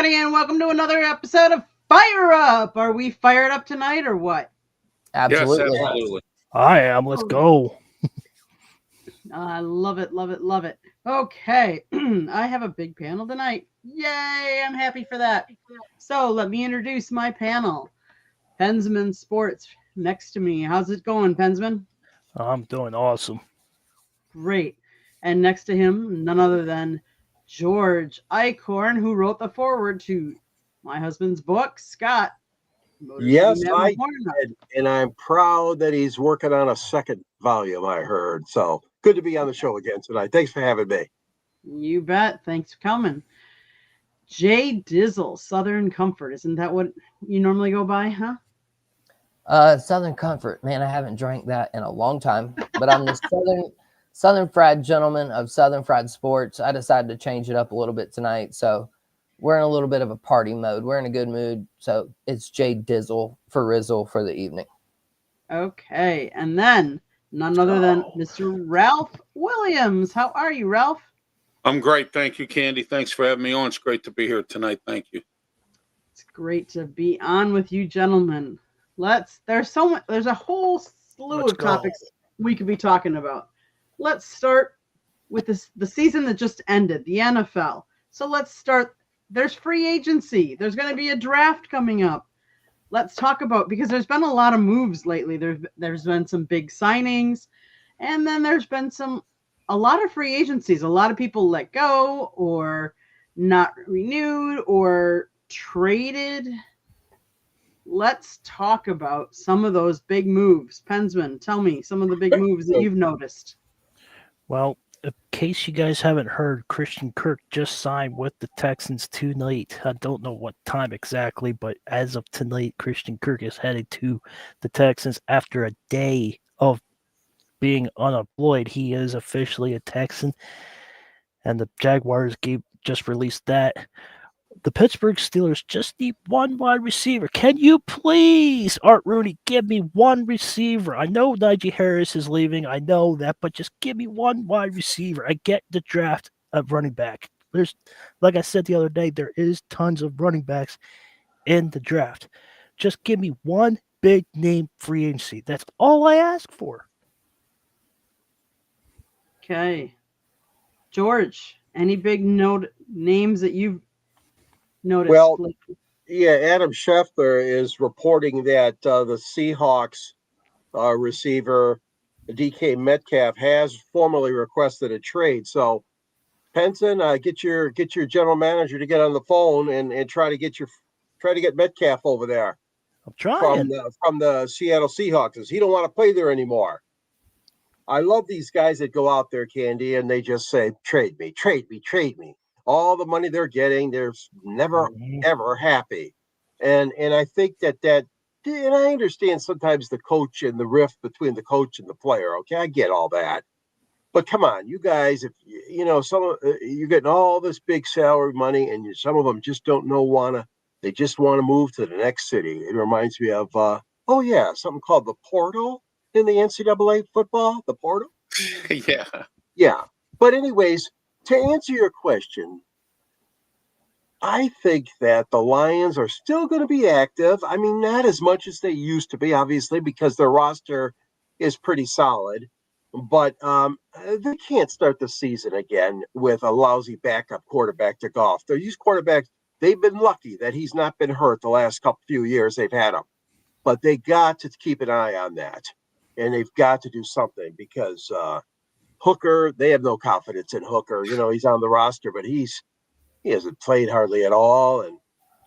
everybody, and welcome to another episode of Fire Up. Are we fired up tonight or what? Absolutely. Yes, absolutely. I am. Let's go. I love it, love it, love it. Okay, I have a big panel tonight. Yay, I'm happy for that. So let me introduce my panel. Pensman Sports next to me. How's it going, Pensman? I'm doing awesome. Great. And next to him, none other than George Eichhorn, who wrote the foreword to my husband's book, Scott. Yes, I did, and I'm proud that he's working on a second volume, I heard. So good to be on the show again tonight. Thanks for having me. You bet. Thanks for coming. Jay Dizzle, Southern Comfort. Isn't that what you normally go by, huh? Southern Comfort. Man, I haven't drank that in a long time, but I'm the Southern Fried gentleman of Southern Fried Sports. I decided to change it up a little bit tonight, so we're in a little bit of a party mode. We're in a good mood, so it's Jay Dizzle for Rizzle for the evening. Okay, and then none other than Mr. Ralph Williams. How are you, Ralph? I'm great. Thank you, Candy. Thanks for having me on. It's great to be here tonight. Thank you. It's great to be on with you, gentlemen. There's a whole slew of topics we could be talking about. Let's start with the season that just ended, the NFL. So let's start. There's free agency. There's going to be a draft coming up. Let's talk about, because there's been a lot of moves lately. There's been some big signings, and then there's been a lot of free agencies. A lot of people let go or not renewed or traded. Let's talk about some of those big moves. Pensman, tell me some of the big moves that you've noticed. Well, in case you guys haven't heard, Christian Kirk just signed with the Texans tonight. I don't know what time exactly, but as of tonight, Christian Kirk is headed to the Texans after a day of being unemployed. He is officially a Texan, and the Jaguars just released that. The Pittsburgh Steelers just need one wide receiver. Can you please, Art Rooney, give me one receiver? I know Najee Harris is leaving. I know that, but just give me one wide receiver. I get the draft of running back. There's, like I said the other day, there is tons of running backs in the draft. Just give me one big name free agency. That's all I ask for. Okay. George, any big names that you've noticed? Well, yeah, Adam Schefter is reporting that the Seahawks receiver DK Metcalf has formally requested a trade. So, Penson, get your general manager to get on the phone and try to get Metcalf over there. I'm trying from the Seattle Seahawks. He don't want to play there anymore. I love these guys that go out there, Candy, and they just say, trade me, trade me, trade me. All the money they're getting, they're never, ever happy. And I think that, and I understand sometimes the coach and the rift between the coach and the player. Okay, I get all that. But come on, you guys, if you're getting all this big salary money and some of them just don't they just want to move to the next city. It reminds me of, something called the portal in the NCAA football, the portal. Yeah. Yeah. But anyways, to answer your question, I think that the Lions are still going to be active. I mean, not as much as they used to be, obviously, because their roster is pretty solid. But they can't start the season again with a lousy backup quarterback to Goff. These quarterbacks, they've been lucky that he's not been hurt the last few years they've had him. But they got to keep an eye on that. And they've got to do something because Hooker, they have no confidence in Hooker. He's on the roster, but he hasn't played hardly at all. And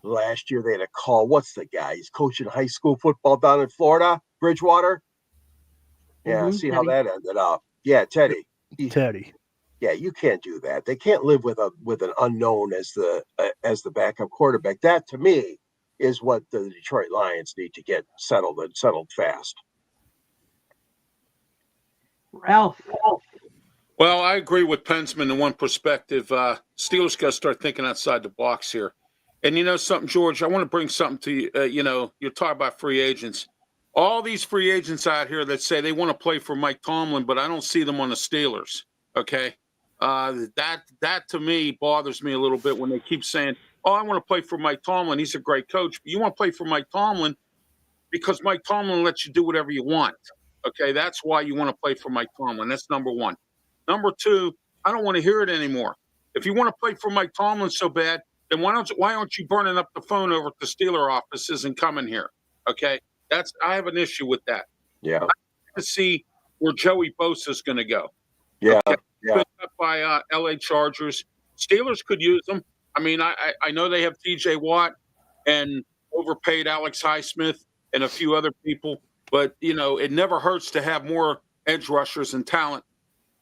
last year they had a call. What's the guy? He's coaching high school football down in Florida, Bridgewater. Yeah, see Teddy. how that ended up. Yeah, Teddy. Teddy. Yeah, you can't do that. They can't live with an unknown as the backup quarterback. That to me is what the Detroit Lions need to get settled fast. Ralph. Well, I agree with Pensman in one perspective. Steelers got to start thinking outside the box here. And you know something, George, I want to bring something to you. You're talking about free agents. All these free agents out here that say they want to play for Mike Tomlin, but I don't see them on the Steelers. Okay. That to me bothers me a little bit when they keep saying, oh, I want to play for Mike Tomlin. He's a great coach. But you want to play for Mike Tomlin because Mike Tomlin lets you do whatever you want. Okay, that's why you want to play for Mike Tomlin. That's number one. Number two, I don't want to hear it anymore. If you want to play for Mike Tomlin so bad, then why aren't you burning up the phone over at the Steeler offices and coming here? Okay, I have an issue with that. Yeah. I want to see where Joey Bosa is going to go. Yeah. Okay. Yeah. Picked up by L.A. Chargers. Steelers could use them. I mean, I know they have T.J. Watt and overpaid Alex Highsmith and a few other people, but it never hurts to have more edge rushers and talent.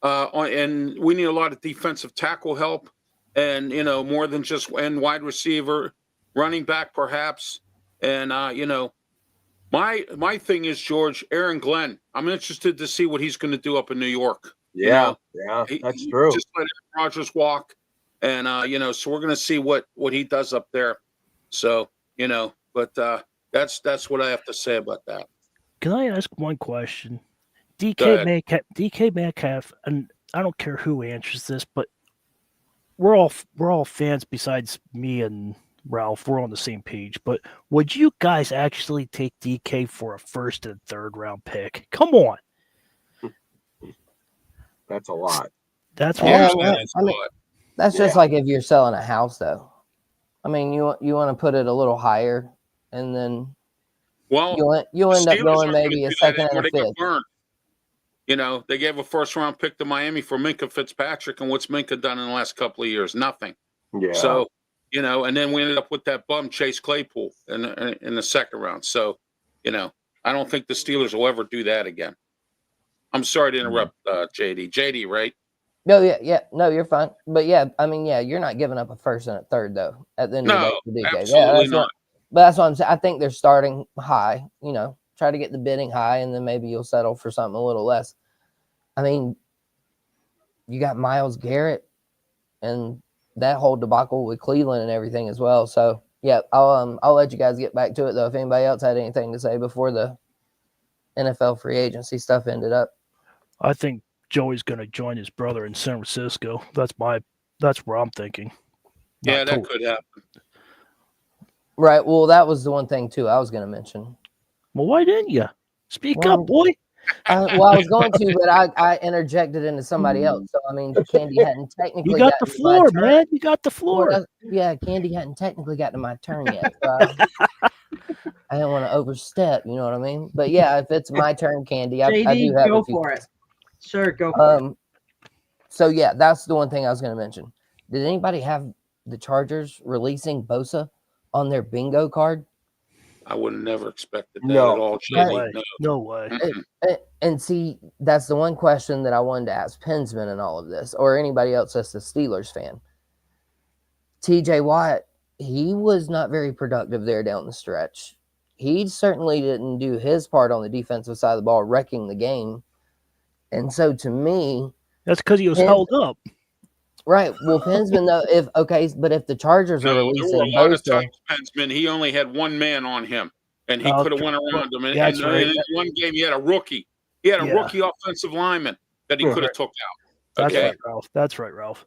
And we need a lot of defensive tackle help, and more than just wide receiver, running back perhaps. And my thing is, George, Aaron Glenn. I'm interested to see what he's going to do up in New York. Yeah, that's true. Just let Aaron Rodgers walk, and so we're going to see what he does up there. So but that's what I have to say about that. Can I ask one question? DK Metcalf, and I don't care who answers this, but we're all fans besides me and Ralph. We're on the same page. But would you guys actually take DK for a first and third round pick? Come on. That's a lot. That's that's just like if you're selling a house, though. I mean, you want to put it a little higher, and then you'll end up going maybe a second and a fifth. They gave a first round pick to Miami for Minkah Fitzpatrick, and what's Minkah done in the last couple of years? Nothing. Yeah. So and then we ended up with that bum Chase Claypool in the second round. So I don't think the Steelers will ever do that again. I'm sorry to interrupt, JD. JD, right? No, yeah. No, you're fine. But I mean, you're not giving up a first and a third, though, at the end of the day. Absolutely not. But that's what I'm saying. I think they're starting high, try to get the bidding high, and then maybe you'll settle for something a little less. I mean, you got Myles Garrett and that whole debacle with Cleveland and everything as well. So, I'll let you guys get back to it, though, if anybody else had anything to say before the NFL free agency stuff ended up. I think Joey's going to join his brother in San Francisco. That's where I'm thinking. Yeah, that could happen. Right. Well, that was the one thing too I was going to mention. Well, why didn't you speak up, boy? I was going to, but I interjected into somebody else. So I mean, Candy hadn't technically. You got the floor, man. You got the floor. Candy hadn't technically gotten to my turn yet. So I didn't want to overstep. You know what I mean? But if it's my turn, Candy, I do have go for it. Sure, go for it. So that's the one thing I was going to mention. Did anybody have the Chargers releasing Bosa on their bingo card? I would have never expected that at all. No way. And see, that's the one question that I wanted to ask Pensman and all of this, or anybody else that's a Steelers fan. T.J. Watt, he was not very productive there down the stretch. He certainly didn't do his part on the defensive side of the ball, wrecking the game. And so to me, that's because he was held up. Right. Well, Pensman, though, if the Chargers are releasing there were a lot of times, Bosa, Pensman, he only had one man on him, and he could have went around him. And in one game, he had a rookie. He had a rookie offensive lineman that he could have took out. That's right, Ralph. That's right, Ralph.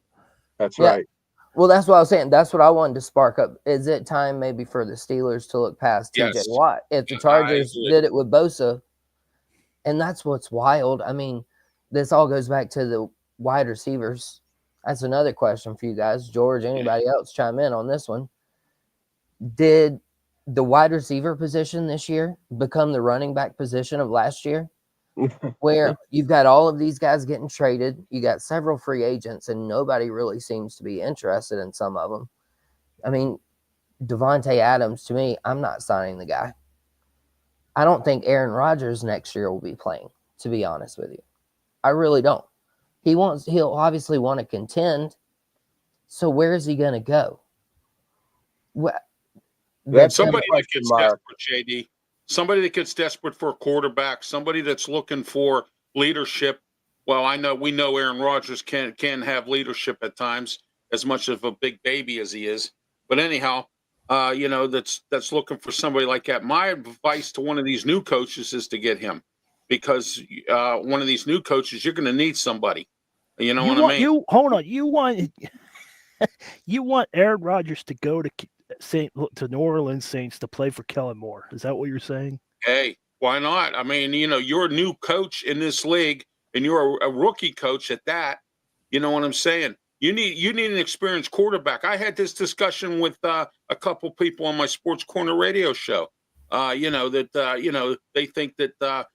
That's right. Well, that's what I was saying. That's what I wanted to spark up. Is it time maybe for the Steelers to look past T.J. Watt? If the Chargers did it with Bosa, and that's what's wild. I mean, this all goes back to the wide receivers. That's another question for you guys. George, anybody else chime in on this one. Did the wide receiver position this year become the running back position of last year? Where you've got all of these guys getting traded. You got several free agents, and nobody really seems to be interested in some of them. I mean, Devontae Adams, to me, I'm not signing the guy. I don't think Aaron Rodgers next year will be playing, to be honest with you. I really don't. He'll obviously want to contend. So where is he going to go? Somebody that gets desperate, JD. Somebody that gets desperate for a quarterback. Somebody that's looking for leadership. Well, we know Aaron Rodgers can have leadership at times, as much of a big baby as he is. But anyhow, that's looking for somebody like that. My advice to one of these new coaches is to get him, because one of these new coaches, you're going to need somebody. You know what I mean? Hold on. You want You want Aaron Rodgers to go to to New Orleans Saints to play for Kellen Moore? Is that what you're saying? Hey, why not? I mean, you're a new coach in this league, and you're a rookie coach at that. You know what I'm saying? You need an experienced quarterback. I had this discussion with a couple people on my Sports Corner radio show. They think that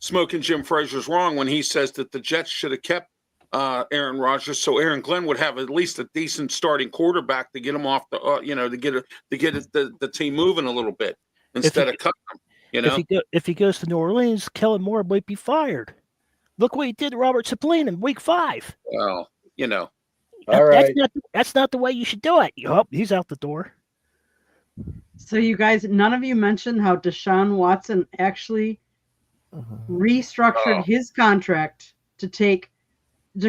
Smoking Jim Frazier's wrong when he says that the Jets should have kept Aaron Rodgers, so Aaron Glenn would have at least a decent starting quarterback to get him off the, the team moving a little bit instead of cutting him. If he goes to New Orleans, Kellen Moore might be fired. Look what he did to Robert Sapolsky in Week 5. Well, All right. That's not the way you should do it. Oh, he's out the door. So you guys, none of you mentioned how Deshaun Watson actually restructured his contract to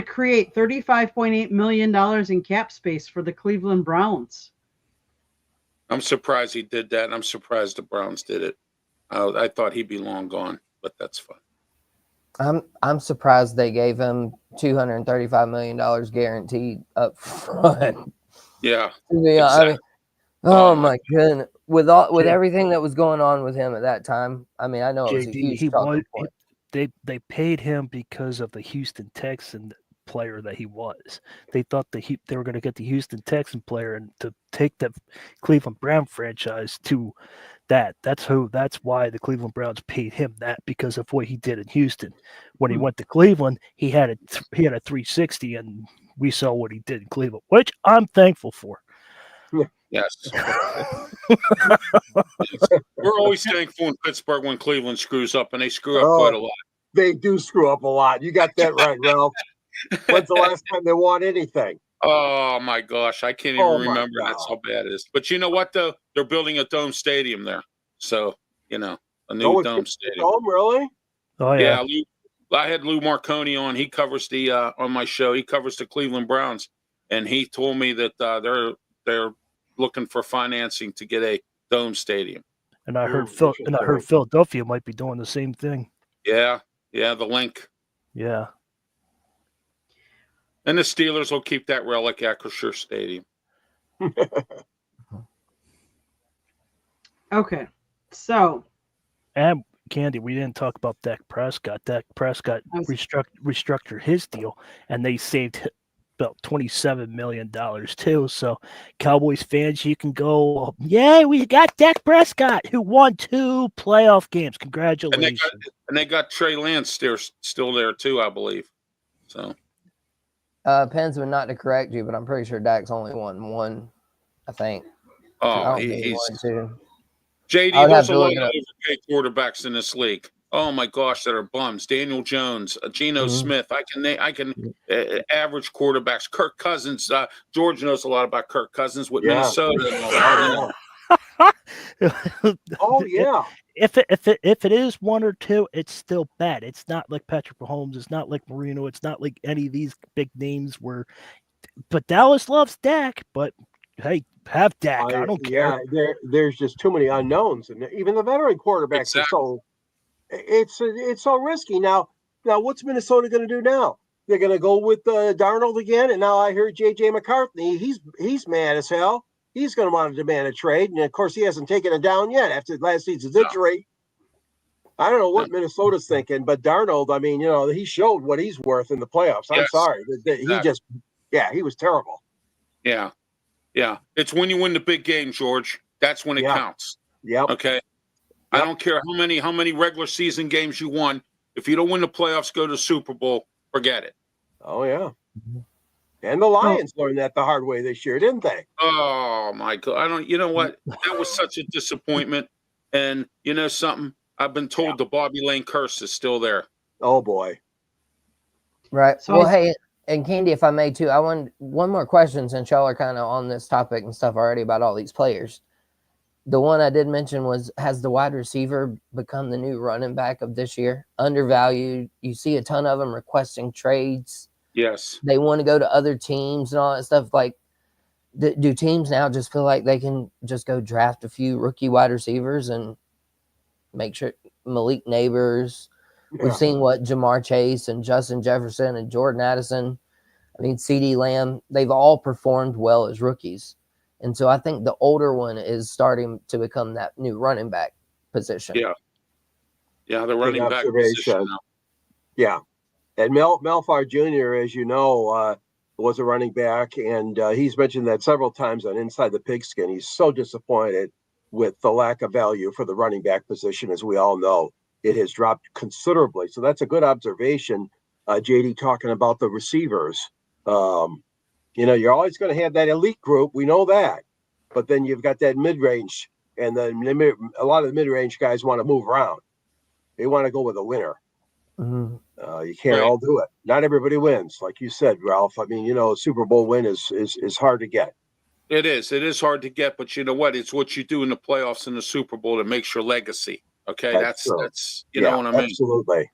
create $35.8 million in cap space for the Cleveland Browns. I'm surprised he did that, and I'm surprised the Browns did it. I thought he'd be long gone, but that's fine. I'm surprised they gave him $235 million guaranteed up front. Yeah. Exactly. I mean, oh my goodness. With everything that was going on with him at that time, I mean, I know it was a huge talking point. They paid him because of the Houston Texan player that he was. They thought they were going to get the Houston Texan player and to take the Cleveland Brown franchise to that. That's why the Cleveland Browns paid him that, because of what he did in Houston. When he went to Cleveland, he had a 360, and we saw what he did in Cleveland, which I'm thankful for. Yes. We're always thankful in Pittsburgh when Cleveland screws up, and they screw up quite a lot. They do screw up a lot. You got that right, Ralph. When's the last time they won anything? Oh my gosh, I can't even remember. That's how bad it is. But you know what, though? They're building a dome stadium there, so a new dome stadium. Dome, really? Oh yeah. I had Lou Marconi on. He covers the on my show. He covers the Cleveland Browns, and he told me that they're looking for financing to get a dome stadium. And I heard Philadelphia might be doing the same thing. Yeah, the link. Yeah. And the Steelers will keep that relic at Acrisure Stadium. Okay, so. And Candy, we didn't talk about Dak Prescott. Dak Prescott restructured his deal, and they saved about $27 million too. So, Cowboys fans, you can go, yay, we got Dak Prescott, who won 2 playoff games. Congratulations. And they got Trey Lance still there too, I believe. So. Pensman, not to correct you, but I'm pretty sure Dak's only won 1, I think. Oh, he's won 2. JD, there's a lot of overpaid quarterbacks in this league. Oh my gosh, that are bums. Daniel Jones, Geno Smith. I can average quarterbacks. Kirk Cousins. George knows a lot about Kirk Cousins with Minnesota. Oh yeah. If it is 1 or 2, it's still bad. It's not like Patrick Mahomes. It's not like Marino. It's not like any of these big names but Dallas loves Dak. But hey, have Dak. I don't care. Yeah, there's just too many unknowns, and even the veteran quarterbacks are so. It's so risky. Now, what's Minnesota going to do now? They're going to go with Darnold again, and now I heard J.J. McCarthy. He's mad as hell. He's going to want to demand a trade, and of course, he hasn't taken it down yet after last season's injury. I don't know what Minnesota's thinking, but Darnold, I mean, he showed what he's worth in the playoffs. I'm sorry, he was terrible. Yeah. It's when you win the big game, George. That's when it counts. Yep. Okay. I don't care how many regular season games you won. If you don't win the playoffs, go to the Super Bowl, forget it. Oh yeah. And the Lions learned that the hard way this year, didn't they? Oh my God. You know what? That was such a disappointment. And you know something? I've been told the Bobby Lane curse is still there. Oh boy. Right. So hey, and Candy, if I may too, I want one more question since y'all are kind of on this topic and stuff already about all these players. The one I did mention was, has the wide receiver become the new running back of this year? Undervalued. You see a ton of them requesting trades. Yes. They want to go to other teams and all that stuff. Like, do teams now just feel like they can just go draft a few rookie wide receivers and make sure Malik Neighbors? We've seen what Jamar Chase and Justin Jefferson and Jordan Addison. I mean, CeeDee Lamb, they've all performed well as rookies. And so I think the older one is starting to become that new running back position. Yeah. Yeah, the Good running back observation. position now. Yeah. And Melfar Jr., as you know, was a running back, and he's mentioned that several times on Inside the Pigskin. He's so disappointed with the lack of value for the running back position, as we all know. It has dropped considerably. So that's a good observation, JD, talking about the receivers. You're always going to have that elite group. We know that. But then you've got that mid-range, and then a lot of the mid-range guys want to move around. They want to go with a winner. Mm-hmm. You can't all do it. Not everybody wins, like you said, Ralph. I mean, a Super Bowl win is hard to get. It is. It is hard to get, but you know what? It's what you do in the playoffs and the Super Bowl that makes your legacy. Okay, that's you know what I mean. Absolutely.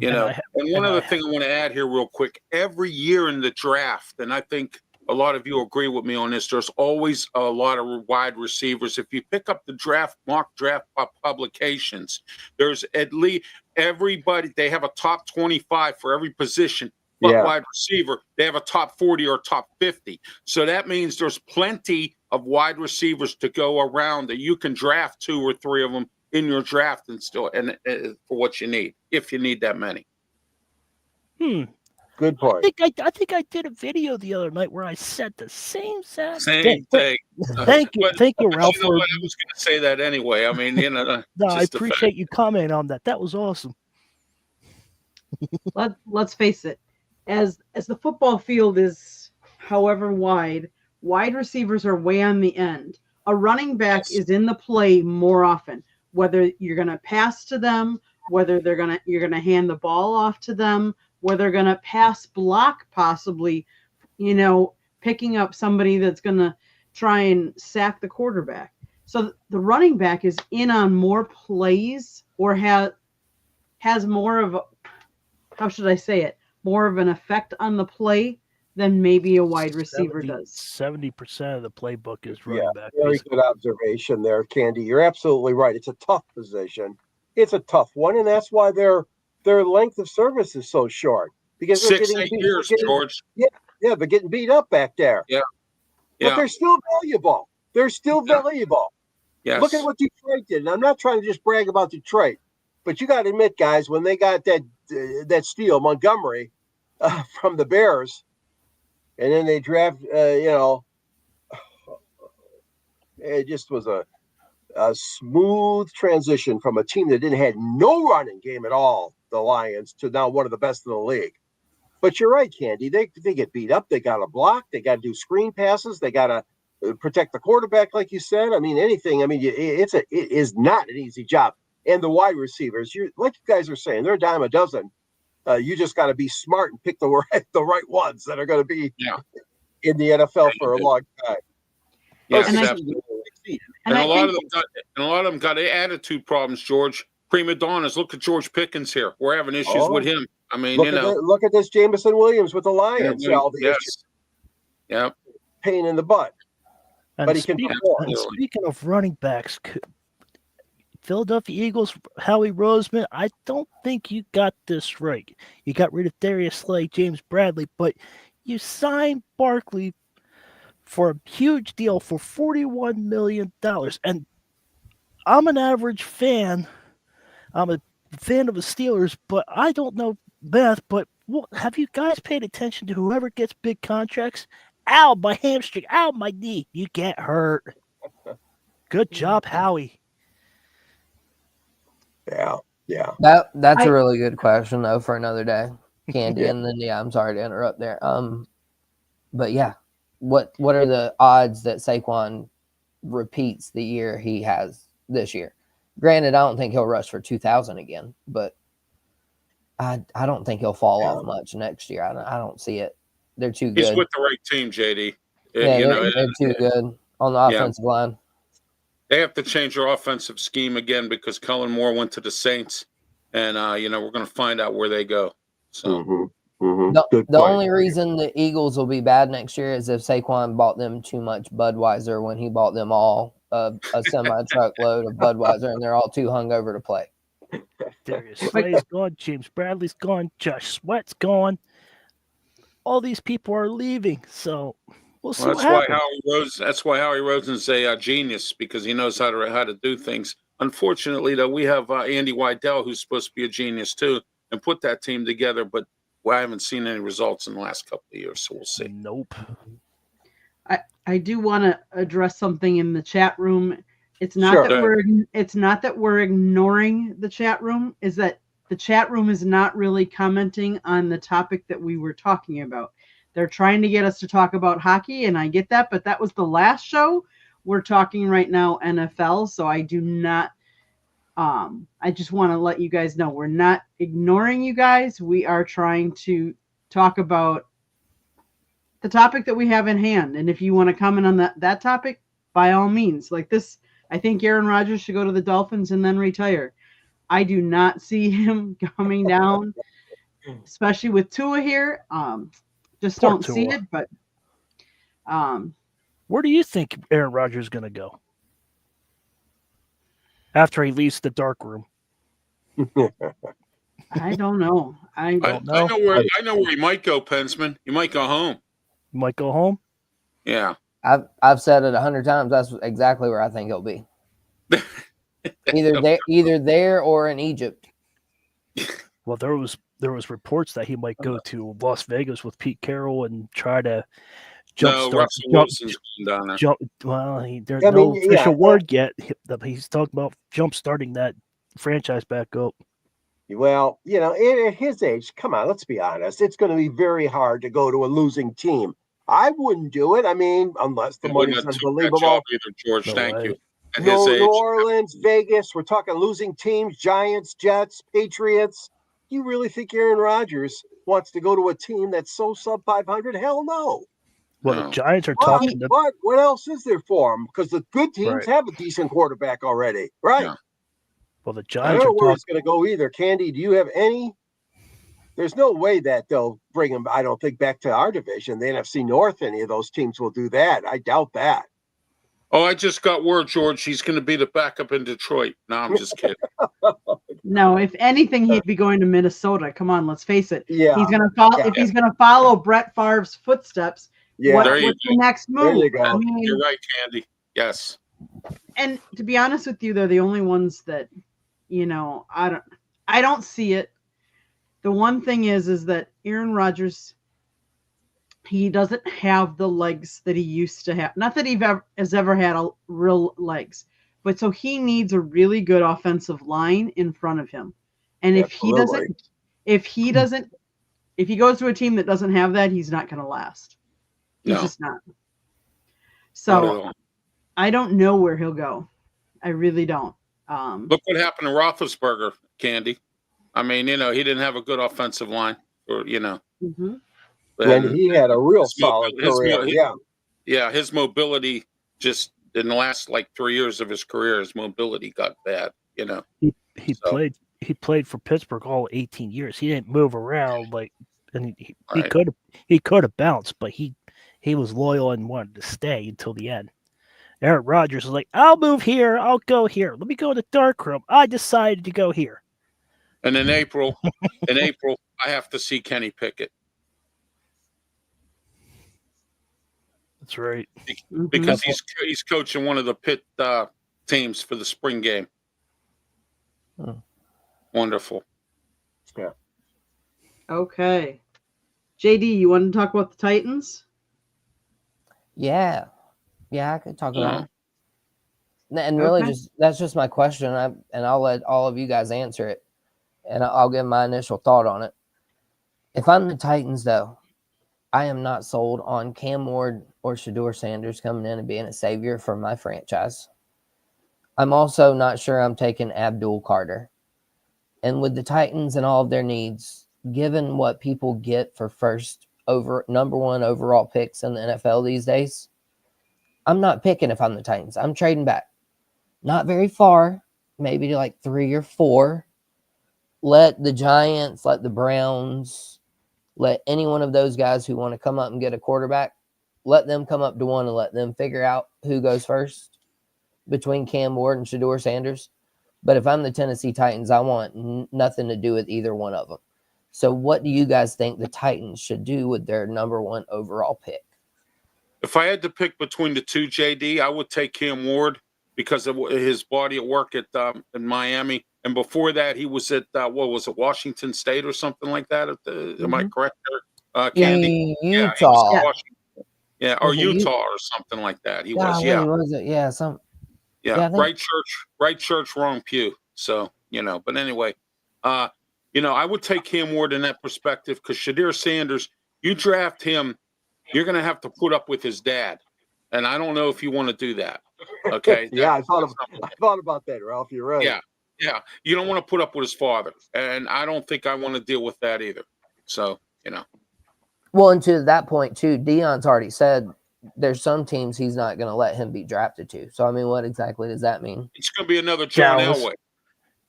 You know, and one other thing I want to add here, real quick. Every year in the draft, and I think a lot of you agree with me on this, there's always a lot of wide receivers. If you pick up the mock draft publications, there's at least everybody, they have a top 25 for every position, but wide receiver, they have a top 40 or top 50. So that means there's plenty of wide receivers to go around that you can draft 2 or 3 of them in your draft and still, and for what you need, if you need that many. Good point. I think I did a video the other night where I said the same thing. Thank you, Ralph. I was going to say that anyway. I mean, no, I appreciate you commenting on that. That was awesome. Let's face it, as the football field is however wide receivers are way on the end. A running back is in the play more often. Whether you're going to pass to them, whether you're going to hand the ball off to them, whether they're going to pass block, possibly, picking up somebody that's going to try and sack the quarterback. So the running back is in on more plays, or has more of more of an effect on the play than maybe a wide receiver does. 70% of the playbook is running back. Very good observation there, Candy. You're absolutely right. It's a tough position. It's a tough one, and that's why their length of service is so short. Because 6-8 years, George. Yeah, they're getting beat up back there. Yeah. But they're still valuable. They're still valuable. Yes. Look at what Detroit did. And I'm not trying to just brag about Detroit, but you got to admit, guys, when they got that steal, Montgomery, from the Bears, and then they draft, it just was a smooth transition from a team that didn't have no running game at all, the Lions, to now one of the best in the league. But you're right, Candy. They get beat up. They got to block. They got to do screen passes. They got to protect the quarterback, like you said. I mean, anything. I mean, it is not an easy job. And the wide receivers, like you guys are saying, they're a dime a dozen. You just got to be smart and pick the right ones that are going to be in the NFL for a long time. Yes, absolutely. And a lot of them got attitude problems, George. Prima donnas. Look at George Pickens here. We're having issues with him. I mean, look at this Jameson Williams with the Lions. Yeah. Pain in the butt. And but he can perform. Speaking of running backs, Philadelphia Eagles, Howie Roseman, I don't think you got this right. You got rid of Darius Slay, James Bradley, but you signed Barkley for a huge deal for $41 million. And I'm an average fan. I'm a fan of the Steelers, but I don't know math. But have you guys paid attention to whoever gets big contracts? Ow, my hamstring. Ow, my knee. You get hurt. Good job, Howie. Yeah. That's a really good question, though, for another day, Candy. And then, I'm sorry to interrupt there. But yeah, what are the odds that Saquon repeats the year he has this year? Granted, I don't think he'll rush for 2,000 again, but I don't think he'll fall off much next year. I don't see it. They're too good. He's with the right team, JD. They're too good on the offensive line. They have to change their offensive scheme again because Kellen Moore went to the Saints, and we're going to find out where they go. So the only reason the Eagles will be bad next year is if Saquon bought them too much Budweiser when he bought them all a semi-truckload of Budweiser, and they're all too hungover to play. Darius Slay's gone. James Bradley's gone. Josh Sweat's gone. all these people are leaving. So we'll see Well, what happens. That's why Howie Roseman's a genius, because he knows how to do things. Unfortunately, though, we have Andy Weidel, who's supposed to be a genius too, and put that team together. But I haven't seen any results in the last couple of years, so we'll see. Nope. I do want to address something in the chat room. It's not Sure. that we're ignoring the chat room. Is that the chat room is not really commenting on the topic that we were talking about. They're trying to get us to talk about hockey, and I get that, but that was the last show. We're talking right now NFL, so I do not. I just want to let you guys know we're not ignoring you guys. We are trying to talk about the topic that we have in hand, and if you want to comment on that topic, by all means. Like this, I think Aaron Rodgers should go to the Dolphins and then retire. I do not see him coming down, especially with Tua here. Just Poor don't see Tua. it. But Where do you think Aaron Rodgers is going to go after he leaves the dark room? I don't know. I don't know. I know where he might go, Pensman. He might go home. He might go home. Yeah. I've said it 100 times. That's exactly where I think he'll be. Either there or in Egypt. Well, there was reports that he might go to Las Vegas with Pete Carroll and try to No, Russell Wilson's going down there. Well, there's no official word yet. He's talking about jump starting that franchise back up. Well, at his age, come on, let's be honest. It's going to be very hard to go to a losing team. I wouldn't do it. I mean, unless the money's unbelievable. Either, George, thank you. At New his age, Orleans, Vegas, we're talking losing teams, Giants, Jets, Patriots. You really think Aaron Rodgers wants to go to a team that's so sub 500? Hell no. Well, No. the Giants are talking. But what else is there for them? Because the good teams Right. have a decent quarterback already, right? Yeah. Well, the I Giants don't are know where talking. it's going to go either. Candy, do you have any? There's no way that they'll bring him, I don't think, back to our division. The NFC North, any of those teams will do that. I doubt that. Oh, I just got word, George. He's going to be the backup in Detroit. No, I'm just kidding. no. If anything, he'd be going to Minnesota. Come on, let's face it. Yeah. He's gonna follow. Yeah. If he's gonna follow Brett Favre's footsteps, Yeah. what's There you the next move? you go. I mean, You're right, Candy. Yes. and to be honest with you, they're the only ones that, I don't see it. The one thing is that Aaron Rodgers, he doesn't have the legs that he used to have. Not that he has ever had real legs, but so he needs a really good offensive line in front of him. And if he goes to a team that doesn't have that, he's not going to last. He's just not. Not at So all. I don't know where he'll go. I really don't. Look what happened to Roethlisberger, Candy. I mean, he didn't have a good offensive line, Mhm. And he had a real his solid mobility- career. Yeah. Yeah, his mobility just in the last 3 years of his career, his mobility got bad. He So- played for Pittsburgh all 18 years. He didn't move around and he Right. could have bounced, but he was loyal and wanted to stay until the end. Aaron Rodgers was like, I'll move here, I'll go here. Let me go to the dark room. I decided to go here. And in April, I have to see Kenny Pickett That's right. Mhm. because he's coaching one of the Pitt teams for the spring game. Oh. Wonderful. Okay. JD, you want to talk about the Titans? Yeah, I could talk about Yeah. it. And really, Okay. that's just my question, and I'll let all of you guys answer it, and I'll give my initial thought on it. If I'm the Titans, though, I am not sold on Cam Ward or Shedeur Sanders coming in and being a savior for my franchise. I'm also not sure I'm taking Abdul Carter. And with the Titans and all of their needs, given what people get for number one overall picks in the NFL these days, I'm not picking if I'm the Titans. I'm trading back. Not very far, maybe to 3 or 4. Let the Giants, let the Browns, let any one of those guys who want to come up and get a quarterback, let them come up to one and let them figure out who goes first between Cam Ward and Shedeur Sanders. But if I'm the Tennessee Titans, I want nothing to do with either one of them. So what do you guys think the Titans should do with their number 1 overall pick? If I had to pick between the two, JD, I would take Cam Ward because of his body of work at in Miami, and before that, he was at what was it, Washington State or something like that? Am I correct there, Candy? Utah. Yeah, he was at Washington. Yeah, or Was it Utah or something like that. He was, Golly, was it? Yeah, some. yeah, Yeah, I think- right church, wrong pew. So but anyway, I would take Cam Ward in that perspective because Shadir Sanders, you draft him, you're going to have to put up with his dad, and I don't know if you want to do that. Okay. Yeah, I thought about that, Ralph. You're right. Yeah. You don't want to put up with his father, and I don't think I want to deal with that either. So Well, and to that point too, Deion's already said there's some teams he's not going to let him be drafted to. So I mean, what exactly does that mean? it's going to be another John Dallas. Elway.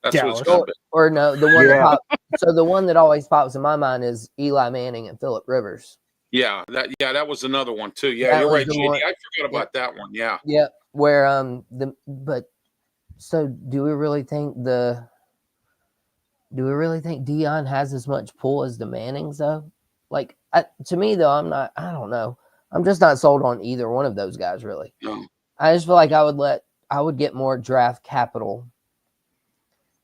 That's what Dallas. it's going to be. Or no, the one Yeah. so the one that always pops in my mind is Eli Manning and Phillip Rivers. Yeah, that was another one too. Yeah, That you're was right, the JD. one- I forgot about that one. Yeah. Yep. Where so do we really think Deion has as much pull as the Mannings though? Like to me though, I don't know. I'm just not sold on either one of those guys really. No. I just feel like I would get more draft capital.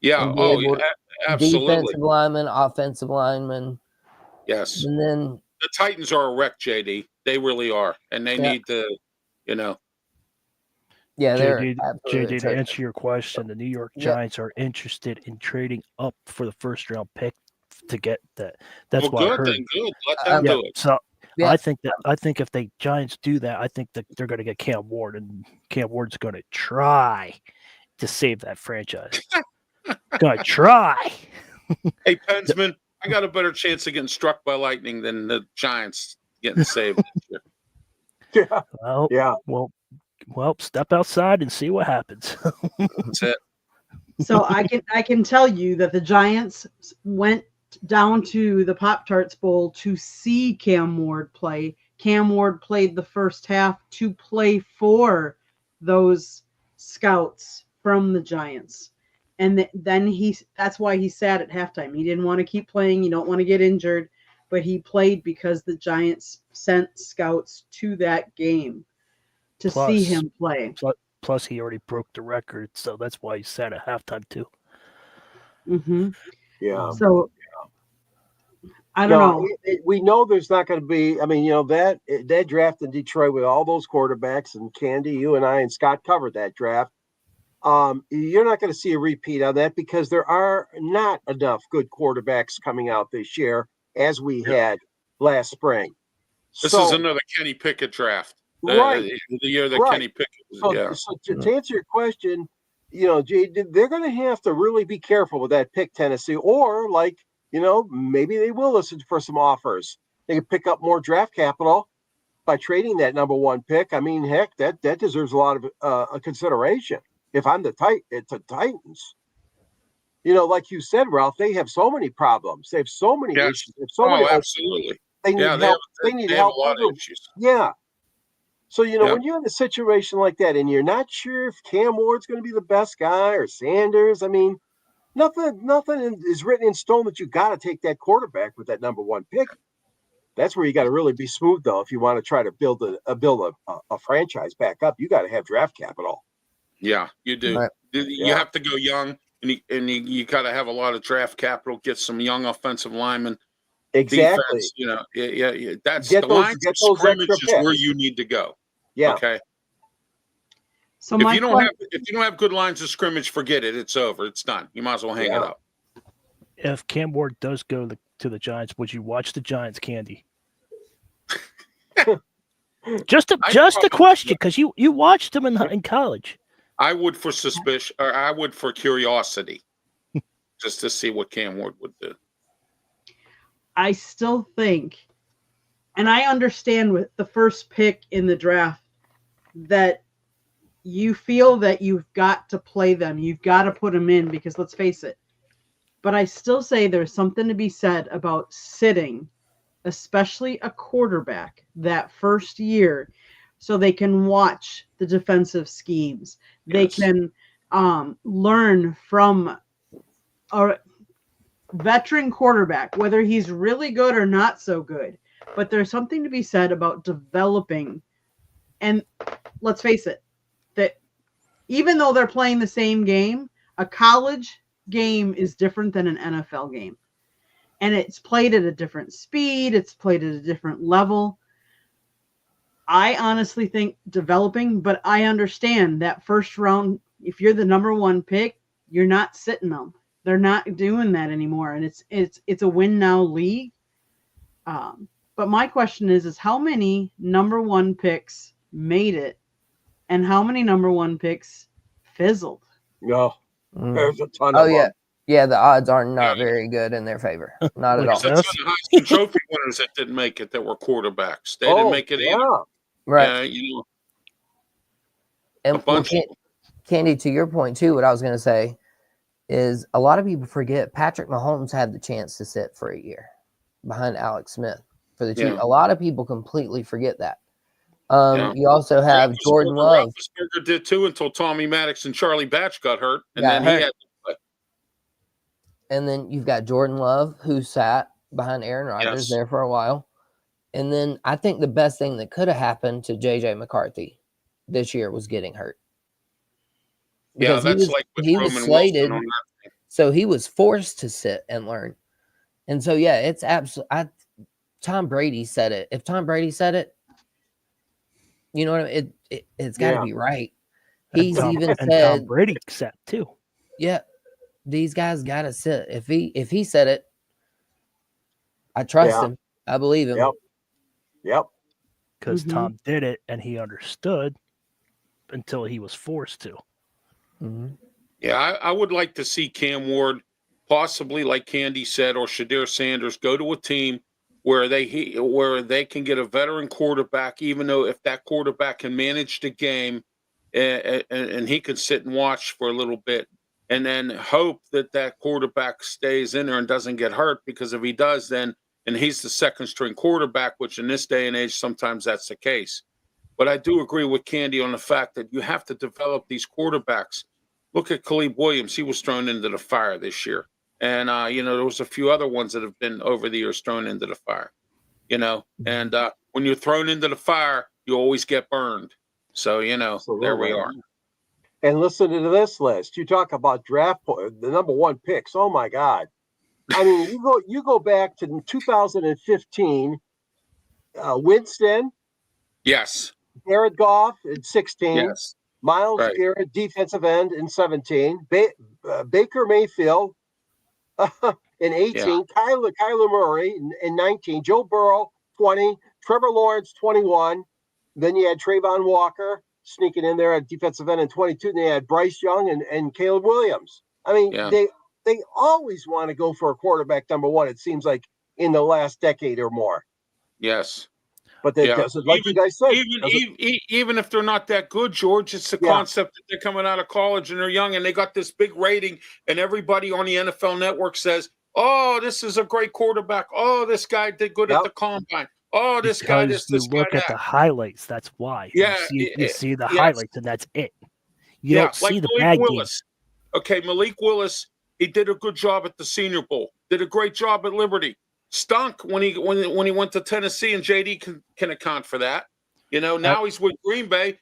Yeah. And be Oh, able yeah, absolutely. Defensive lineman, offensive lineman, Yes. and then The Titans are a wreck, JD. They really are, and they need to, yeah, they're JD, absolutely to answer your question, the New York Yeah. Giants are interested in trading up for the first round pick to get that. That's well, what I good. heard. Then good. Let them Yeah, do it. so Yeah. I think if the Giants do that, I think that they're going to get Cam Ward, and Cam Ward's going to try to save that franchise. Going to try. Hey, Pensman, I got a better chance of getting struck by lightning than the Giants getting saved this year. Yeah. Well, Yeah. well, step outside and see what happens. That's it. So I can tell you that the Giants went down to the Pop-Tarts Bowl to see Cam Ward play. Cam Ward played the first half to play for those scouts from the Giants. And then that's why he sat at halftime. He didn't want to keep playing. You don't want to get injured, but he played because the Giants sent scouts to that game to see him play. Plus, he already broke the record, so that's why he sat at halftime too. Mm-hmm. Yeah. So I don't know. We know there's not going to be. I mean, that draft in Detroit with all those quarterbacks and Candy, you and I and Scott covered that draft. You're not going to see a repeat on that because there are not enough good quarterbacks coming out this year as we had last spring. This is another Kenny Pickett draft. Right. The year that Right. Kenny Pickett was, So to answer your question, Jay, they're going to have to really be careful with that pick, Tennessee, or maybe they will listen for some offers. They can pick up more draft capital by trading that number 1 pick. I mean, heck, that deserves a lot of consideration. If I'm the Titans, like you said, Ralph, they have so many problems. They have so many issues. They have so many. Absolutely. They need help. They need help. Have a lot of issues. Yeah. So, when you're in a situation like that and you're not sure if Cam Ward's going to be the best guy or Sanders, I mean, nothing is written in stone that you got to take that quarterback with that number 1 pick. That's where you got to really be smooth, though. If you want to try to build a franchise back up, you got to have draft capital. Yeah, you do. Right. You have to go young, and you got to have a lot of draft capital. Get some young offensive linemen. Exactly. Defense, yeah. That's Get the those- line get of those scrimmage extra is where picks. you need to go. Yeah. Okay. So If you don't have good lines of scrimmage, forget it. It's over. It's done. You might as well hang it up. If Cam Ward does go to the Giants, would you watch the Giants, Candy? just a question, because you watched them in college. I would for suspicion, or I would for curiosity, just to see what Cam Ward would do. I still think, and I understand with the first pick in the draft that you feel that you've got to play them. You've got to put them in because let's face it. But I still say there's something to be said about sitting, especially a quarterback, that first year so they can watch the defensive schemes. They Yes. can learn from veteran quarterback, whether he's really good or not so good. But there's something to be said about developing. And let's face it, that even though they're playing the same game, a college game is different than an NFL game. And it's played at a different speed. It's played at a different level. I honestly think developing, but I understand that first round, if you're the number one pick, you're not sitting them. They're not doing that anymore. And it's a win now league. But my question is how many number one picks made it and how many number one picks fizzled? No, Mm. there's a ton Oh of yeah. them. Yeah, the odds are not very good in their favor. Not at all. There's a ton of Heisman Trophy winners that didn't make it that were quarterbacks. They didn't make it either. Yeah. Right. You know, And a bunch of Candy, to your point too, what I was going to say is a lot of people forget Patrick Mahomes had the chance to sit for a year behind Alex Smith for the Chiefs. Yeah. A lot of people completely forget that. Yeah. You also have Jordan Love. Roethlisberger did too until Tommy Maddox and Charlie Batch got hurt, and Got then hurt. he had to play. And then you've got Jordan Love, who sat behind Aaron Rodgers Yes. there for a while. And then I think the best thing that could have happened to J.J. McCarthy this year was getting hurt. Yeah, Because that's like with he was Roman slated, Wilson on that. so he was forced to sit and learn. And so, yeah, it's absolutely. Tom Brady said it. If Tom Brady said it, you know what I mean? It's got to Yeah. be right. And He's Tom- even and Tom said, Brady sat too. yeah, these guys got to sit. If he said it, I trust Yeah. him. I believe him. Yep. Because Mhm. Tom did it and he understood until he was forced to. Mhm. Yeah, I would like to see Cam Ward possibly, like Candy said, or Shadir Sanders go to a team where they can get a veteran quarterback, even though if that quarterback can manage the game and he can sit and watch for a little bit, and then hope that quarterback stays in there and doesn't get hurt, because if he does, then and he's the second string quarterback, which in this day and age sometimes that's the case. But I do agree with Candy on the fact that you have to develop these quarterbacks. Look at Caleb Williams. He was thrown into the fire this year. And, there was a few other ones that have been over the years thrown into the fire, And when you're thrown into the fire, you always get burned. So, there we are. And listen to this list. You talk about the number one picks. Oh my God. I mean, you go back to 2015, Winston, Yes. Jared Goff in 16, Yes. Myles Right. Garrett, defensive end in 17, Baker Mayfield in 18, Kyler Murray in 19, Joe Burrow 20, Trevor Lawrence 21. Then you had Trayvon Walker sneaking in there at defensive end in 22. And they had Bryce Young and Caleb Williams. I mean, Yeah. they always want to go for a quarterback number one, it seems like, in the last decade or more. Yes. But that doesn't, like you guys said, even if they're not that good, George, it's the concept that they're coming out of college and they're young and they got this big rating, and everybody on the NFL Network says, "Oh, this is a great quarterback. Oh, this guy did good at the combine. Oh, this guy this you guy look at that." the highlights. That's why. Yeah, you see the yes. highlights, and that's it. You don't see the Malik bad Willis. Okay, Malik Willis, he did a good job at the Senior Bowl. Did a great job at Liberty. Stunk when he went to Tennessee, and JD can account for that. Now he's with Green Bay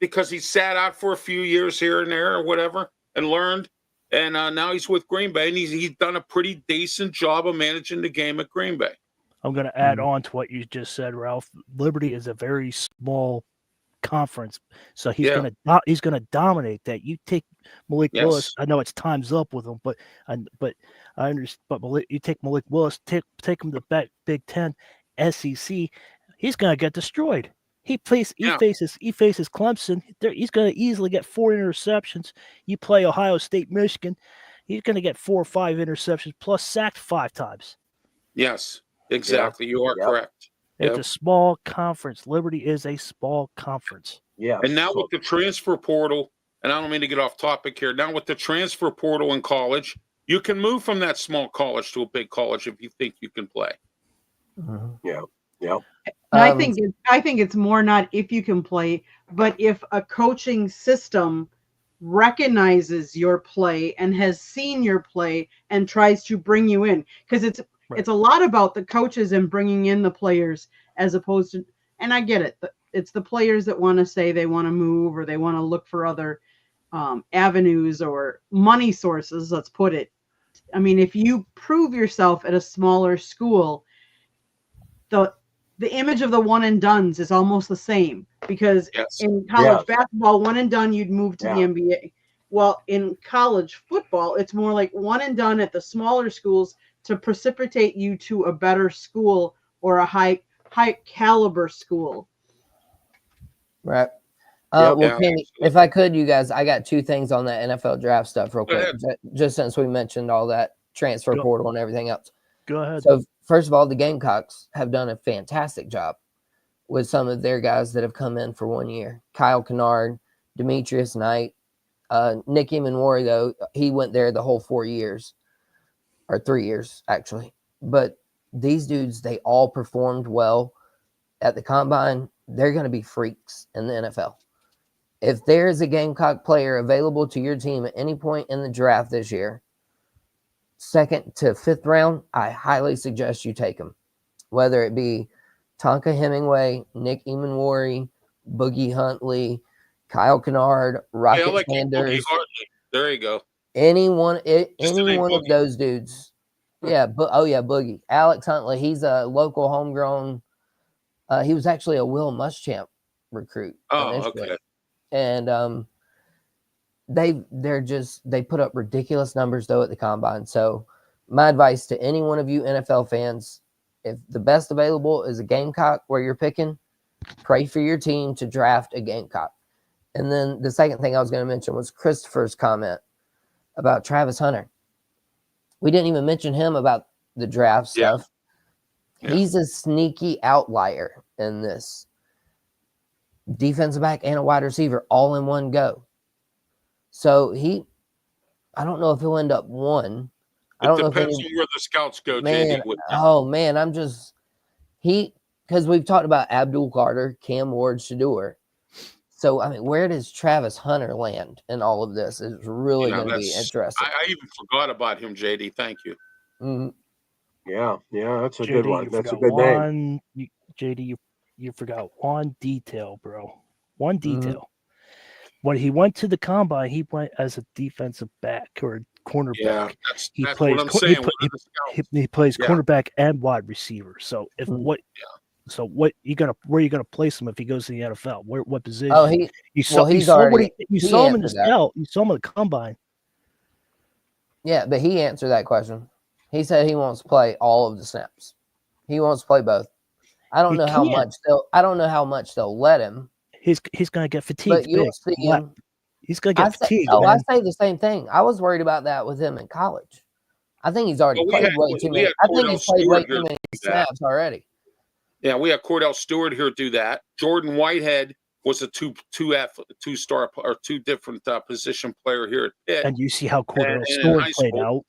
because he sat out for a few years here and there or whatever and learned. And now he's with Green Bay, and he's done a pretty decent job of managing the game at Green Bay. I'm going to add on to what you just said, Ralph. Liberty is a very small conference, so he's going to dominate that. You take Malik Willis. I know it's time's up with him, but I understand. But you take Malik Willis, take him to the Big Ten, SEC. He's going to get destroyed. He faces Clemson. He's going to easily get 4 interceptions. You play Ohio State, Michigan. He's going to get 4 or 5 interceptions plus sacked 5 times. Yes, exactly. You are correct. It's a small conference. Liberty is a small conference. Yeah. And now with the transfer portal, and I don't mean to get off topic here. Now with the transfer portal in college, you can move from that small college to a big college if you think you can play. Yeah. Yeah. I think it's more not if you can play, but if a coaching system recognizes your play and has seen your play and tries to bring you in, because it's a lot about the coaches and bringing in the players as opposed to, and I get it, it's the players that want to say they want to move or they want to look for other avenues or money sources, let's put it. I mean, if you prove yourself at a smaller school, the image of the one and dones is almost the same, because Yes. in college basketball, one and done, you'd move to the NBA. Well, in college football, it's more like one and done at the smaller schools to precipitate you to a better school or a high caliber school. Right. Yep. Well, Kenny, if I could, you guys, I got two things on that NFL draft stuff real quick, just since we mentioned all that transfer portal and everything else. Go ahead. So, first of all, the Gamecocks have done a fantastic job with some of their guys that have come in for 1 year. Kyle Kennard, Demetrius Knight, Nick Emanwari, though, he went there the whole 4 years, or 3 years, actually. But these dudes, they all performed well at the combine. They're going to be freaks in the NFL. If there is a Gamecock player available to your team at any point in the draft this year, 2nd to 5th round, I highly suggest you take him. Whether it be Tonka Hemingway, Nick Emanwari, Boogie Huntley, Kyle Kennard, Rocket Sanders. There you go. Any one of those dudes. Yeah, Boogie. Alex Huntley, he's a local homegrown. He was actually a Will Muschamp recruit. Oh, initially. okay. And they put up ridiculous numbers though at the combine. So my advice to any one of you NFL fans, if the best available is a Gamecock where you're picking, pray for your team to draft a Gamecock. And then the second thing I was going to mention was Christopher's comment about Travis Hunter. We didn't even mention him about the draft stuff. Yeah. He's a sneaky outlier in this. Defensive back and a wide receiver all in one go. So I don't know if he'll end up one. I don't know if depends on where the scouts go, man, JD. Because we've talked about Abdul Carter, Cam Ward, Shedeur. So, I mean, where does Travis Hunter land in all of this? Is really going to be interesting. I even forgot about him, JD. Thank you. Mm-hmm. Yeah, that's a JD, good one. That's a good name. JD, you forgot one detail, bro. One detail. Mm-hmm. When he went to the combine, he went as a defensive back or cornerback. Yeah, that's what I'm saying. He plays cornerback and wide receiver. So where are you gonna place him if he goes to the NFL? What position? Oh, you saw him in the scout. You saw him in the combine. Yeah, but he answered that question. He said he wants to play all of the snaps. He wants to play both. I don't know how much they'll let him. He's gonna get fatigued. But you'll see him. He's gonna get fatigued. I say the same thing. I was worried about that with him in college. I think he's already played way too many. I think he's played way too many snaps already. Yeah, we had Cordell Stewart here do that. Jordan Whitehead was a two-star or two different position player here at Pitt. And you see how Cordell Stewart played out.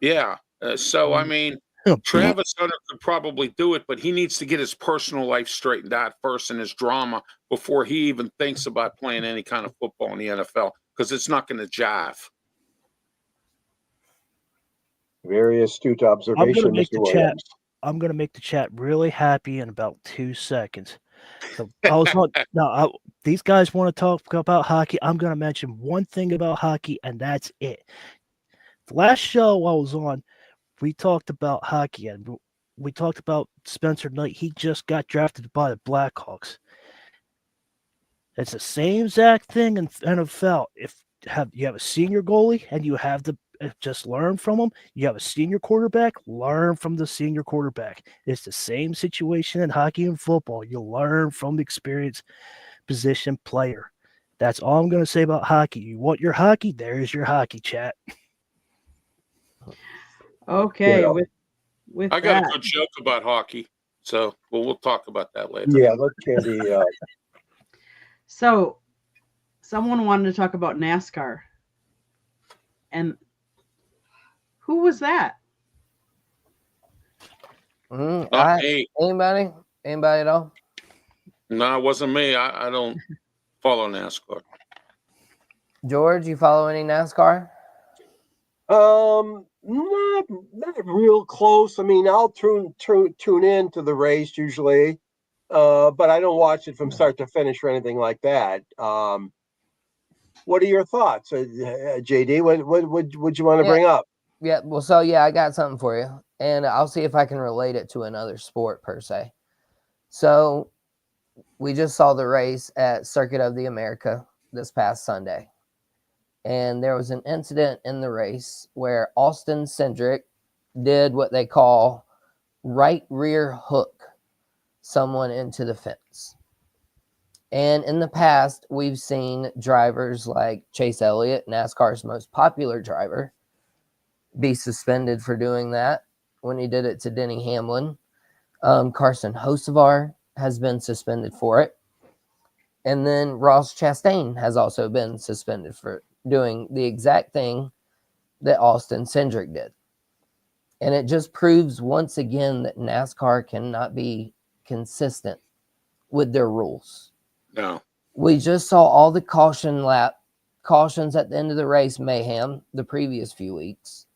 Yeah. I mean, Travis Hunter could probably do it, but he needs to get his personal life straightened out first and his drama before he even thinks about playing any kind of football in the NFL, because it's not going to jive. Very astute observation, Mr. Williams. I'm going to make the chat really happy in about 2 seconds. So these guys want to talk about hockey. I'm going to mention one thing about hockey, and that's it. The last show I was on, we talked about hockey, and we talked about Spencer Knight. He just got drafted by the Blackhawks. It's the same exact thing in NFL. If you have a senior goalie and you have just learn from him. You have a senior quarterback, learn from the senior quarterback. It's the same situation in hockey and football. You learn from the experienced position player. That's all I'm going to say about hockey. You want your hockey? There's your hockey, chat. Okay, with I got a good joke about hockey, so we'll talk about that later. Yeah, let Candy. So, someone wanted to talk about NASCAR, and who was that? Anybody at all? No, it wasn't me. I don't follow NASCAR. George, you follow any NASCAR? Not real close. I mean, I'll tune in to the race usually, but I don't watch it from start to finish or anything like that. What are your thoughts, JD? What would you want to bring up? Yeah, well, so yeah, I got something for you, and I'll see if I can relate it to another sport per se. So we just saw the race at Circuit of the America this past Sunday, and there was an incident in the race where Austin Cindric did what they call right rear hook someone into the fence. And in the past, we've seen drivers like Chase Elliott, NASCAR's most popular driver, be suspended for doing that when he did it to Denny Hamlin. Carson Hocevar has been suspended for it. And then Ross Chastain has also been suspended for doing the exact thing that Austin Cindric did. And it just proves once again that NASCAR cannot be consistent with their rules. No. We just saw all the cautions at the end of the race mayhem the previous few weeks.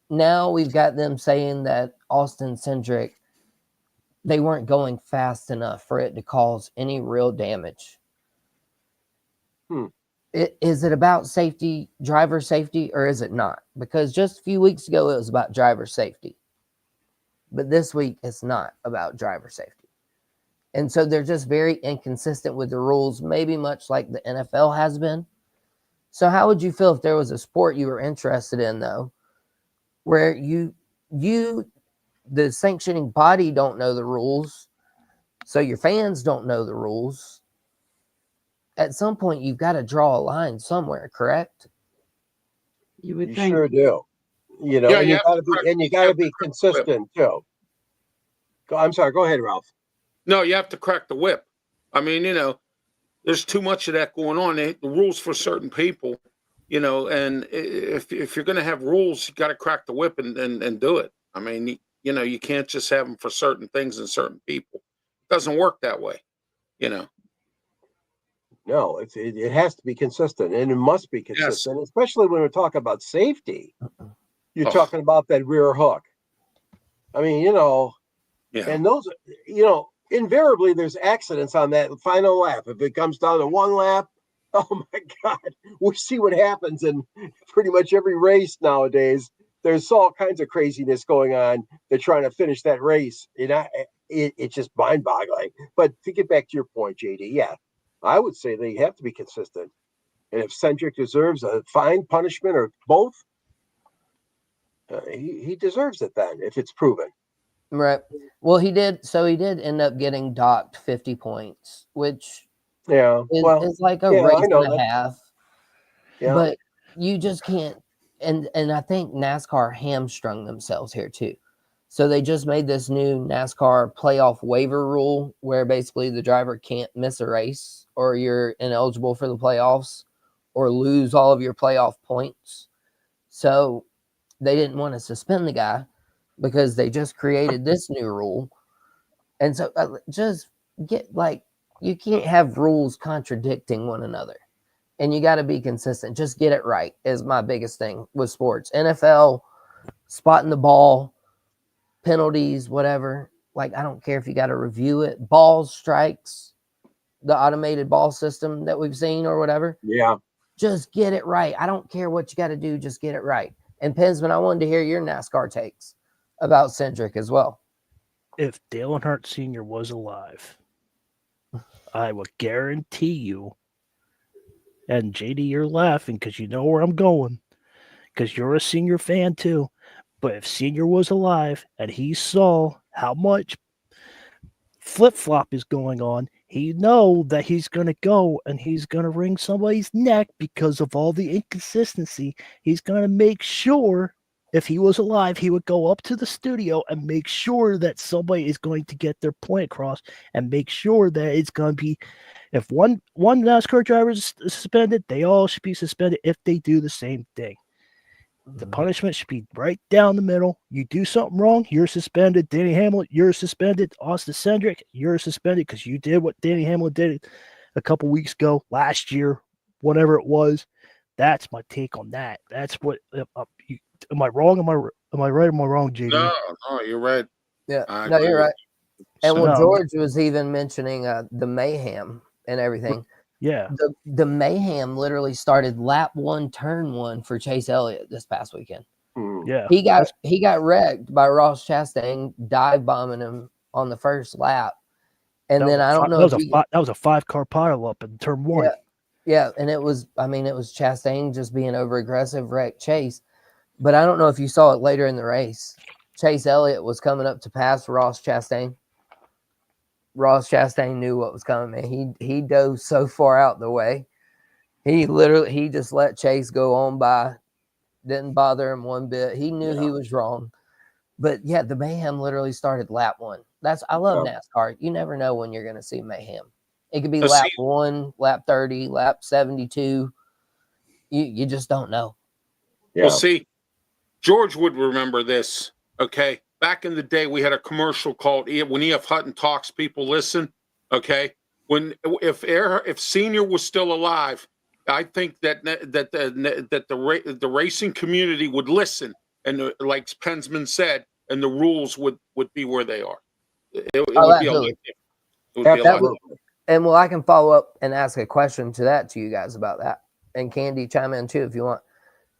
Now we've got them saying that Austin Cindric, they weren't going fast enough for it to cause any real damage. Is it about safety, driver safety, or is it not? Because just a few weeks ago, it was about driver safety. But this week, it's not about driver safety. And so they're just very inconsistent with the rules, maybe much like the NFL has been. So how would you feel if there was a sport you were interested in, though, where you the sanctioning body don't know the rules, so your fans don't know the rules? At some point, you've got to draw a line somewhere, correct? You would You think. sure do. You know, Yeah, and you you got to be consistent too. I'm sorry. Go ahead, Ralph. No, you have to crack the whip. I mean, there's too much of that going on. The rules for certain people, and if you're going to have rules, you got to crack the whip and do it. I mean, you can't just have them for certain things and certain people. It doesn't work that way, No, it has to be consistent, and it must be consistent, especially when we're talking about safety. You're talking about that rear hook. I mean, and those, invariably there's accidents on that final lap. If it comes down to one lap, oh my God, we see what happens in pretty much every race nowadays. There's all kinds of craziness going on. They're trying to finish that race. It's just mind-boggling. But to get back to your point, JD, yeah, I would say they have to be consistent. And if Cindric deserves a fine, punishment, or both, he deserves it then, if it's proven. Right. Well, he did. So he did end up getting docked 50 points, which is like a race and a half. Yeah. But you just can't. And I think NASCAR hamstrung themselves here too. So they just made this new NASCAR playoff waiver rule where basically the driver can't miss a race or you're ineligible for the playoffs or lose all of your playoff points. So they didn't want to suspend the guy because they just created this new rule. And so just you can't have rules contradicting one another. And you got to be consistent. Just get it right is my biggest thing with sports. NFL, spotting the ball, penalties, whatever. Like, I don't care if you got to review it. Balls, strikes, the automated ball system that we've seen or whatever. Yeah. Just get it right. I don't care what you got to do. Just get it right. And Pensman, I wanted to hear your NASCAR takes about Cindric as well. If Dale Earnhardt Sr. was alive, I would guarantee you, and JD, you're laughing because you know where I'm going, because you're a Senior fan too. But if Senior was alive and he saw how much flip-flop is going on, he know that he's going to go and he's going to wring somebody's neck because of all the inconsistency. He's going to make sure, if he was alive, he would go up to the studio and make sure that somebody is going to get their point across and make sure that it's going to be, if one NASCAR driver is suspended, they all should be suspended if they do the same thing. The punishment should be right down the middle. You do something wrong, you're suspended. Denny Hamlin, you're suspended. Austin Cindric, you're suspended because you did what Denny Hamlin did a couple weeks ago, last year, whatever it was. That's my take on that. That's what. Am I wrong? Am I right? Am I wrong, JD? No, you're right. Yeah, I no, agree you're with right. you. And So- well, No. George was even mentioning the mayhem and everything. Yeah. The mayhem literally started lap 1, turn 1 for Chase Elliott this past weekend. Yeah. He got wrecked by Ross Chastain dive bombing him on the first lap, and then I don't know if that was a 5-car pile up in turn 1. Yeah, and it was Chastain just being over aggressive, wrecked Chase. But I don't know if you saw it later in the race. Chase Elliott was coming up to pass Ross Chastain. Ross Chastain knew what was coming, man. He dove so far out the way. He just let Chase go on by. Didn't bother him one bit. He knew he was wrong. But yeah, the mayhem literally started lap 1. I love NASCAR. You never know when you're gonna see mayhem. It could be lap 1, lap 30, lap 72. You just don't know. Yeah. Well, see, George would remember this. Okay, back in the day, we had a commercial called "When E.F. Hutton Talks, People Listen." Okay, if Senior was still alive, I think that the racing community would listen, and like Pensman said, and the rules would be where they are. It would be a lot Absolutely. different. It would be a lot Absolutely. different. And well, I can follow up and ask a question to you guys about that. And Candy, chime in too if you want.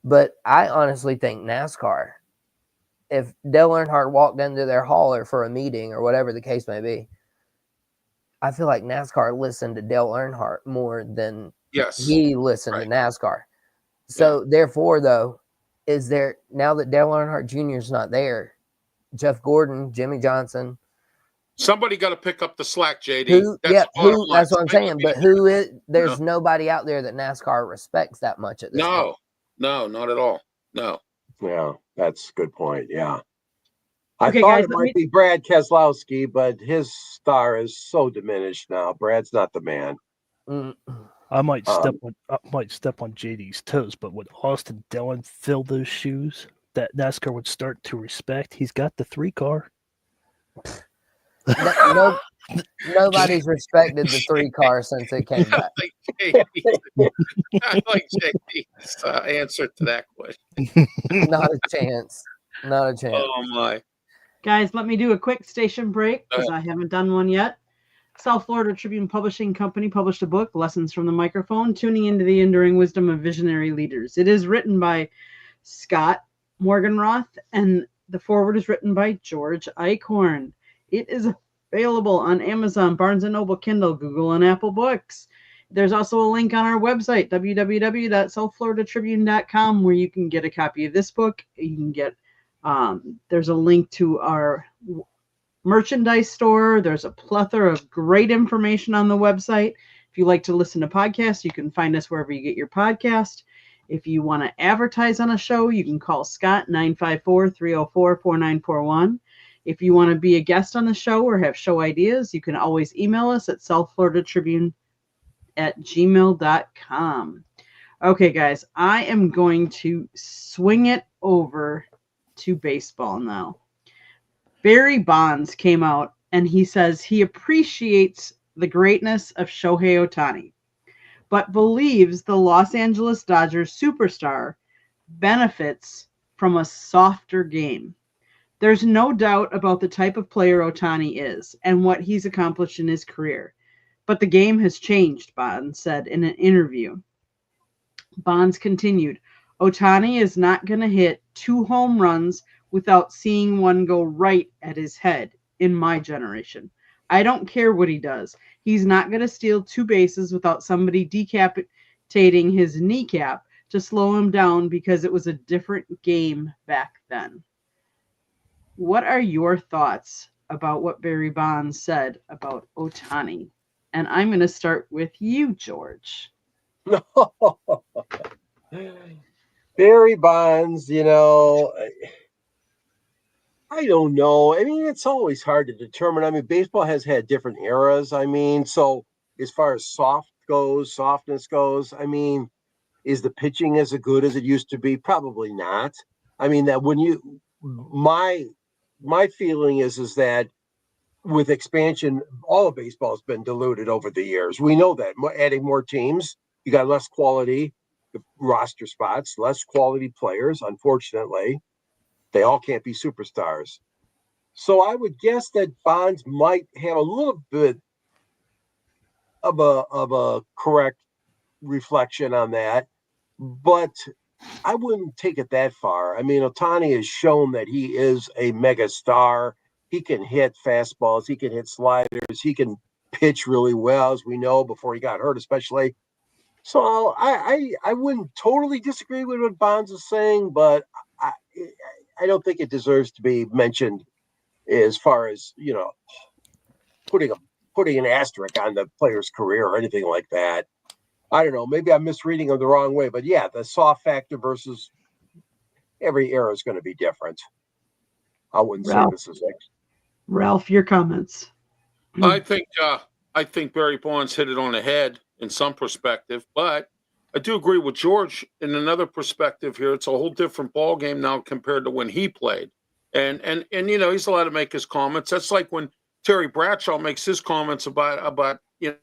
But I honestly think NASCAR, if Dale Earnhardt walked into their hauler for a meeting or whatever the case may be, I feel like NASCAR listened to Dale Earnhardt more than he listened to NASCAR. So therefore, though, now that Dale Earnhardt Jr. is not there, Jeff Gordon, Jimmy Johnson, somebody got to pick up the slack, JD. That's what I'm saying. But there's nobody out there that NASCAR respects that much at this point. No, not at all. No. Yeah, that's a good point. Yeah. I Okay, thought guys, it might be Brad Keselowski, but his star is so diminished now. Brad's not the man. I might step on JD's toes, but would Austin Dillon fill those shoes that NASCAR would start to respect? He's got the 3-car. Nobody's respected the 3-car since it came back. I like JD's answer to that question. Not a chance. Not a chance. Oh my. Guys, let me do a quick station break because I haven't done one yet. South Florida Tribune Publishing Company published a book, Lessons from the Microphone, Tuning into the Enduring Wisdom of Visionary Leaders. It is written by Scott Morganroth, and the foreword is written by George Eichhorn. It is available on Amazon, Barnes & Noble, Kindle, Google, and Apple Books. There's also a link on our website, www.southfloridatribune.com, where you can get a copy of this book. You can get there's a link to our merchandise store. There's a plethora of great information on the website. If you like to listen to podcasts, you can find us wherever you get your podcast. If you want to advertise on a show, you can call Scott 954-304-4941. If you want to be a guest on the show or have show ideas, you can always email us at southfloridatribune@gmail.com. Okay, guys, I am going to swing it over to baseball now. Barry Bonds came out and he says he appreciates the greatness of Shohei Ohtani, but believes the Los Angeles Dodgers superstar benefits from a softer game. There's no doubt about the type of player Ohtani is and what he's accomplished in his career, but the game has changed, Bonds said in an interview. Bonds continued, Ohtani is not going to hit 2 home runs without seeing one go right at his head in my generation. I don't care what he does. He's not going to steal 2 bases without somebody decapitating his kneecap to slow him down because it was a different game back then. What are your thoughts about what Barry Bonds said about Ohtani? And I'm going to start with you, George. Barry Bonds, I don't know. I mean, it's always hard to determine. I mean, baseball has had different eras. I mean, so as far as softness goes, I mean, is the pitching as good as it used to be? Probably not. I mean, that my feeling is that with expansion, all of baseball has been diluted over the years. We know that. Adding more teams, you got less quality. the roster spots, less quality players, unfortunately. They all can't be superstars. So I would guess that Bonds might have a little bit of a correct reflection on that, but I wouldn't take it that far. I mean, Ohtani has shown that he is a mega star. He can hit fastballs, he can hit sliders, he can pitch really well, as we know, before he got hurt, especially. So I wouldn't totally disagree with what Bonds is saying, but I don't think it deserves to be mentioned as far as, you know, putting an asterisk on the player's career or anything like that. I don't know. Maybe I'm misreading him the wrong way, but yeah, the soft factor versus every era is going to be different. I wouldn't say this is it. Ralph, your comments. I think Barry Bonds hit it on the head in some perspective, but I do agree with George in another perspective here. It's a whole different ball game now compared to when he played. And you know, he's allowed to make his comments. That's like when Terry Bradshaw makes his comments about you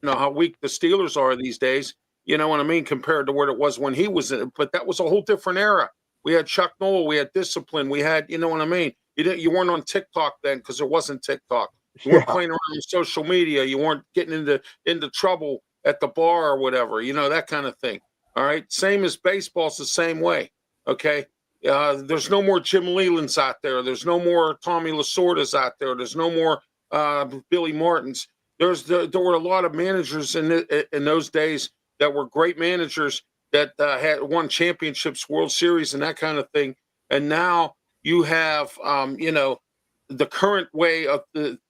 know how weak the Steelers are these days. You know what I mean, compared to where it was when he was in it. But that was a whole different era. We had Chuck Noll, we had discipline, we had, you know what I mean. You weren't on TikTok then because there wasn't TikTok. You weren't playing around with social media. You weren't getting into trouble at the bar or whatever. You know, that kind of thing. All right. Same as baseball's the same way. Okay. There's no more Jim Lelands out there. There's no more Tommy Lasordas out there. There's no more Billy Martins. There were a lot of managers in those days that were great managers that had won championships, World Series, and that kind of thing. And now you have, you know, the current way of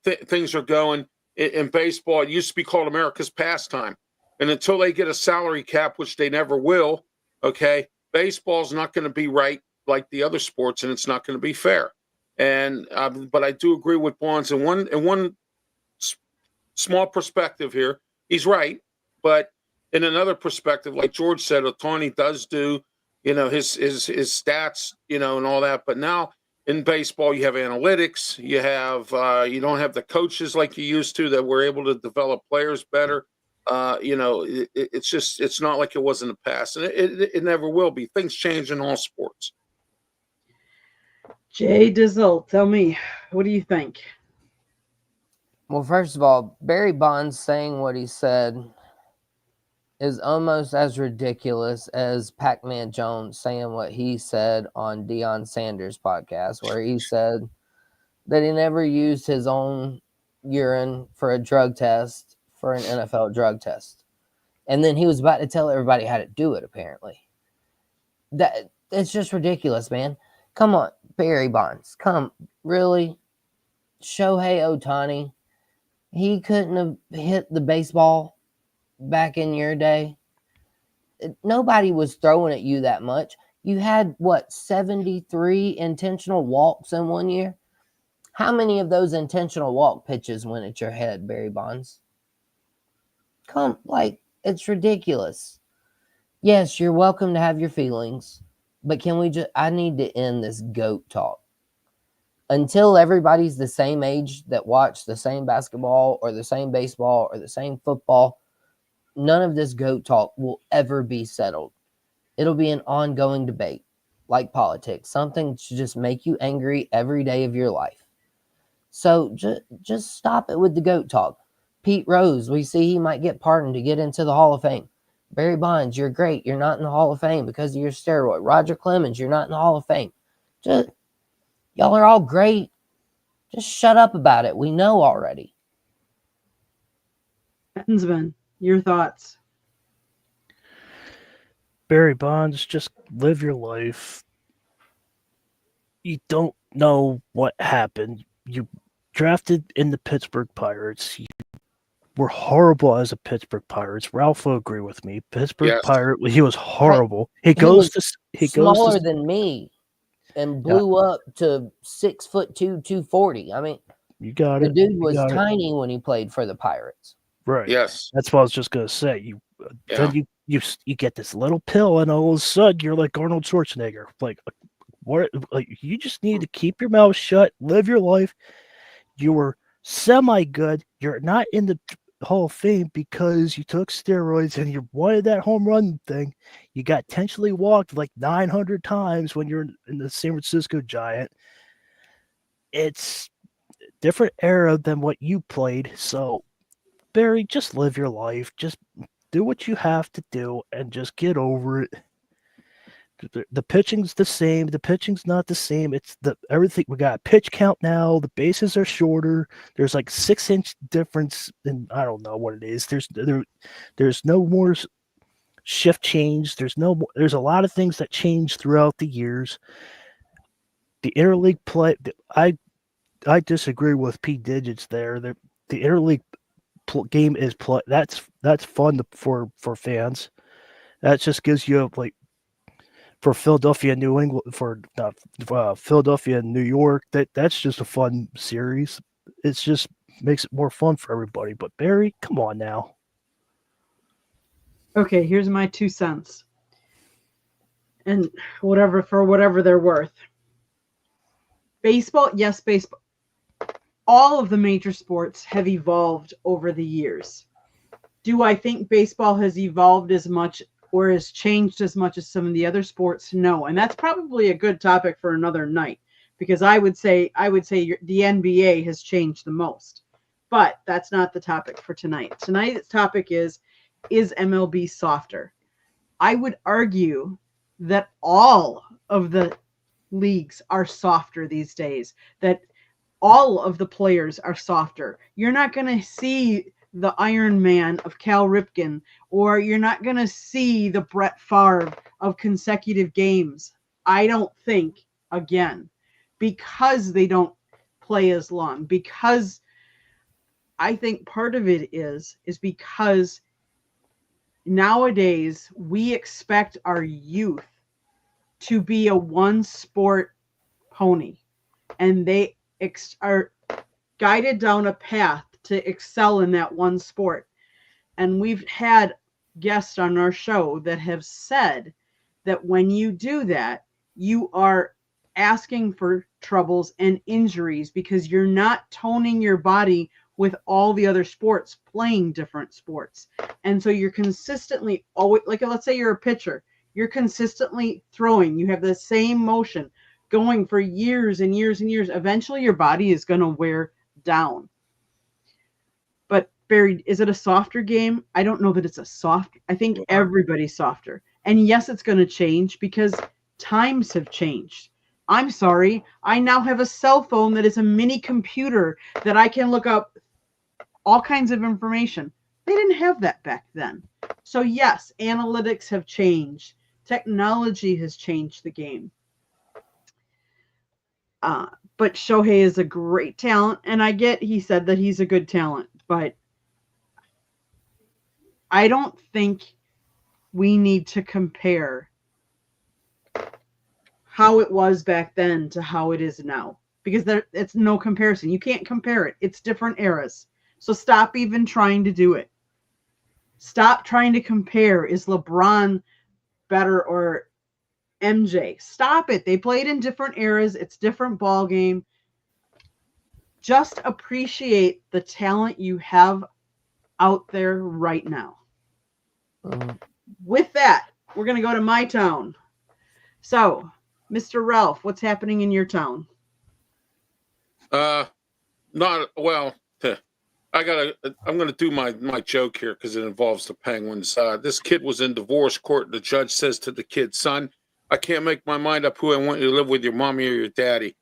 things are going in baseball. It used to be called America's pastime. And until they get a salary cap, which they never will, okay, baseball's not going to be right like the other sports, and it's not going to be fair. And but I do agree with Bonds in one small perspective here. He's right, but in another perspective, like George said, Ohtani does do, you know, his stats, you know, and all that. But now in baseball, you have analytics. You have you don't have the coaches like you used to that were able to develop players better. You know, it's not like it was in the past, and it never will be. Things change in all sports. Jay Dizzle, tell me, what do you think? Well, first of all, Barry Bonds saying what he said is almost as ridiculous as Pac-Man Jones saying what he said on Deion Sanders' podcast, where he said that he never used his own urine for a drug test for an NFL drug test. And then he was about to tell everybody how to do it, apparently. It's just ridiculous, man. Come on, Barry Bonds. Come, really? Shohei Ohtani, he couldn't have hit the baseball back in your day. Nobody was throwing at you that much. You had, 73 intentional walks in 1 year? How many of those intentional walk pitches went at your head, Barry Bonds? It's ridiculous. Yes, you're welcome to have your feelings, but I need to end this GOAT talk. Until everybody's the same age that watch the same basketball or the same baseball or the same football, none of this GOAT talk will ever be settled. It'll be an ongoing debate, like politics, something to just make you angry every day of your life. So just stop it with the GOAT talk. Pete Rose, we see he might get pardoned to get into the Hall of Fame. Barry Bonds, you're great. You're not in the Hall of Fame because of your steroid. Roger Clemens, you're not in the Hall of Fame. Y'all are all great. Just shut up about it. We know already. Bensman, your thoughts? Barry Bonds, just live your life. You don't know what happened. You drafted in the Pittsburgh Pirates. You were horrible as a Pittsburgh Pirates. Ralph will agree with me. Pittsburgh Pirate, he was horrible. He goes smaller than me and blew up to 6'2", 240. I mean, you got the dude was tiny when he played for the Pirates. Right. Yes. That's what I was just gonna say. Then you get this little pill, and all of a sudden you're like Arnold Schwarzenegger. Like, what? Like, you just need to keep your mouth shut, live your life. You were semi good. You're not in the Hall of Fame because you took steroids and you wanted that home run thing. You got intentionally walked like 900 times when you're in the San Francisco Giant. It's a different era than what you played. So, Barry, just live your life. Just do what you have to do and just get over it. The pitching's the same. The pitching's not the same. It's the everything. We got a pitch count now. The bases are shorter. There's like 6-inch difference, and I don't know what it is. There's no more shift change. There's a lot of things that change throughout the years. The interleague play. I disagree with P Digits there. The interleague game is play. That's fun for fans. That just gives you like. For Philadelphia, New England, for Philadelphia and New York, that's just a fun series. It's just makes it more fun for everybody. But Barry, come on now. Okay, here's my 2 cents. And whatever they're worth. Baseball, yes, baseball. All of the major sports have evolved over the years. Do I think baseball has evolved as much or has changed as much as some of the other sports? No. And that's probably a good topic for another night, because I would say the NBA has changed the most. But that's not the topic for tonight. Tonight's topic is MLB softer? I would argue that all of the leagues are softer these days, that all of the players are softer. You're not going to see the Iron Man of Cal Ripken, or you're not going to see the Brett Favre of consecutive games. I don't think, again, because they don't play as long, because I think part of it is because nowadays we expect our youth to be a one sport pony, and they are guided down a path to excel in that one sport. And we've had guests on our show that have said that when you do that, you are asking for troubles and injuries because you're not toning your body with all the other sports, playing different sports. And so you're consistently always, like, let's say you're a pitcher, you're consistently throwing, you have the same motion going for years and years and years. Eventually your body is going to wear down. But Barry, is it a softer game? I don't know that it's a soft. I think everybody's softer. And yes, it's going to change because times have changed. I'm sorry. I now have a cell phone that is a mini computer that I can look up all kinds of information. They didn't have that back then. So yes, analytics have changed. Technology has changed the game. But Shohei is a great talent, and I get he said that he's a good talent, but I don't think we need to compare how it was back then to how it is now, because it's no comparison. You can't compare it. It's different eras. So stop even trying to do it. Stop trying to compare. Is LeBron better or MJ? Stop it. They played in different eras. It's different ball game. Just appreciate the talent you have out there right now. With that, we're going to go to my town. So, Mr. Ralph, what's happening in your town? Not well. I'm going to do my joke here because it involves the Penguins. This kid was in divorce court. The judge says to the kid, "Son, I can't make my mind up who I want you to live with, your mommy or your daddy."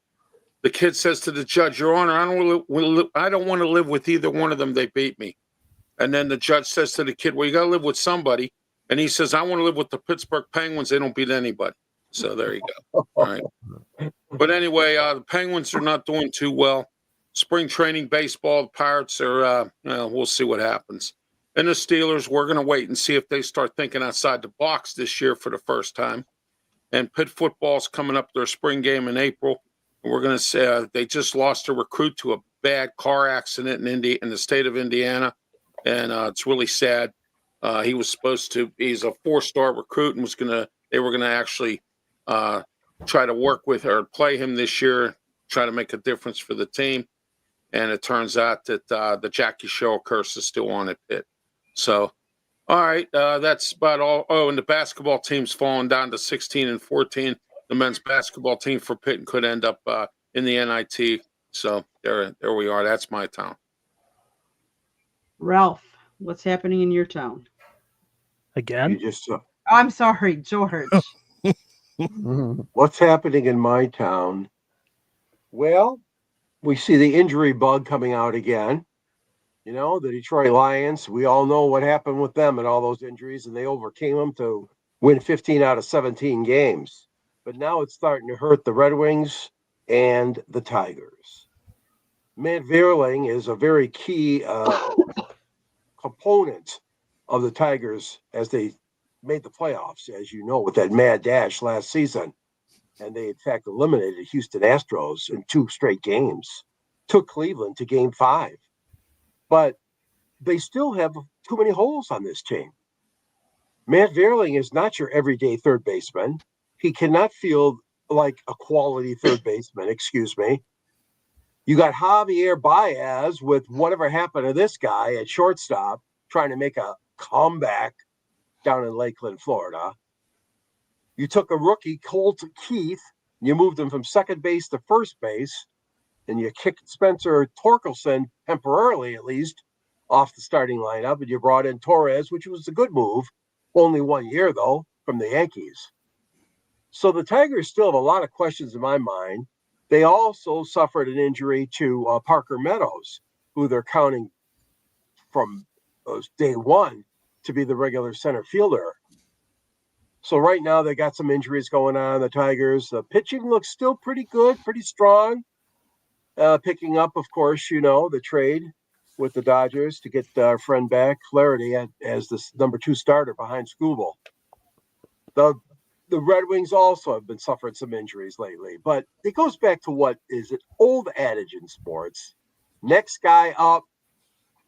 The kid says to the judge, "Your Honor, I don't want to live with either one of them. They beat me." And then the judge says to the kid, "Well, you got to live with somebody." And he says, "I want to live with the Pittsburgh Penguins. They don't beat anybody." So there you go. All right. But anyway, the Penguins are not doing too well. Spring training baseball, the Pirates are, we'll see what happens. And the Steelers, we're going to wait and see if they start thinking outside the box this year for the first time. And Pitt football's coming up their spring game in April. We're going to say they just lost a recruit to a bad car accident in the state of Indiana. And it's really sad. He's a 4-star recruit and they were going to actually try to work with or play him this year, try to make a difference for the team. and it turns out that the Jackie Sherrill curse is still on at Pitt. So, all right, that's about all. Oh, and the basketball team's fallen down to 16 and 14. The men's basketball team for Pitt could end up in the NIT. So there we are. That's my town. Ralph, what's happening in your town? Again? You just Oh, I'm sorry, George. what's happening in my town? Well, we see the injury bug coming out again. You know, the Detroit Lions, we all know what happened with them and all those injuries, and they overcame them to win 15 out of 17 games. But now it's starting to hurt the Red Wings and the Tigers. Matt Vierling is a very key component of the Tigers as they made the playoffs, as you know, with that mad dash last season. And they, in fact, eliminated Houston Astros in 2 straight games, took Cleveland to game 5. But they still have too many holes on this team. Matt Vierling is not your everyday third baseman. He cannot field like a quality third baseman, excuse me. You got Javier Baez with whatever happened to this guy at shortstop trying to make a comeback down in Lakeland, Florida. You took a rookie, Colt Keith, you moved him from second base to first base, and you kicked Spencer Torkelson, temporarily at least, off the starting lineup, and you brought in Torres, which was a good move. Only 1 year, though, from the Yankees. So the Tigers still have a lot of questions in my mind. They also suffered an injury to Parker Meadows, who they're counting from day one to be the regular center fielder. So right now they got some injuries going on, the Tigers. The pitching looks still pretty good, pretty strong. Picking up, of course, you know, the trade with the Dodgers to get our friend back, Flaherty, as the number 2 starter behind Skubal. The Red Wings also have been suffering some injuries lately, but it goes back to what is an old adage in sports. Next guy up,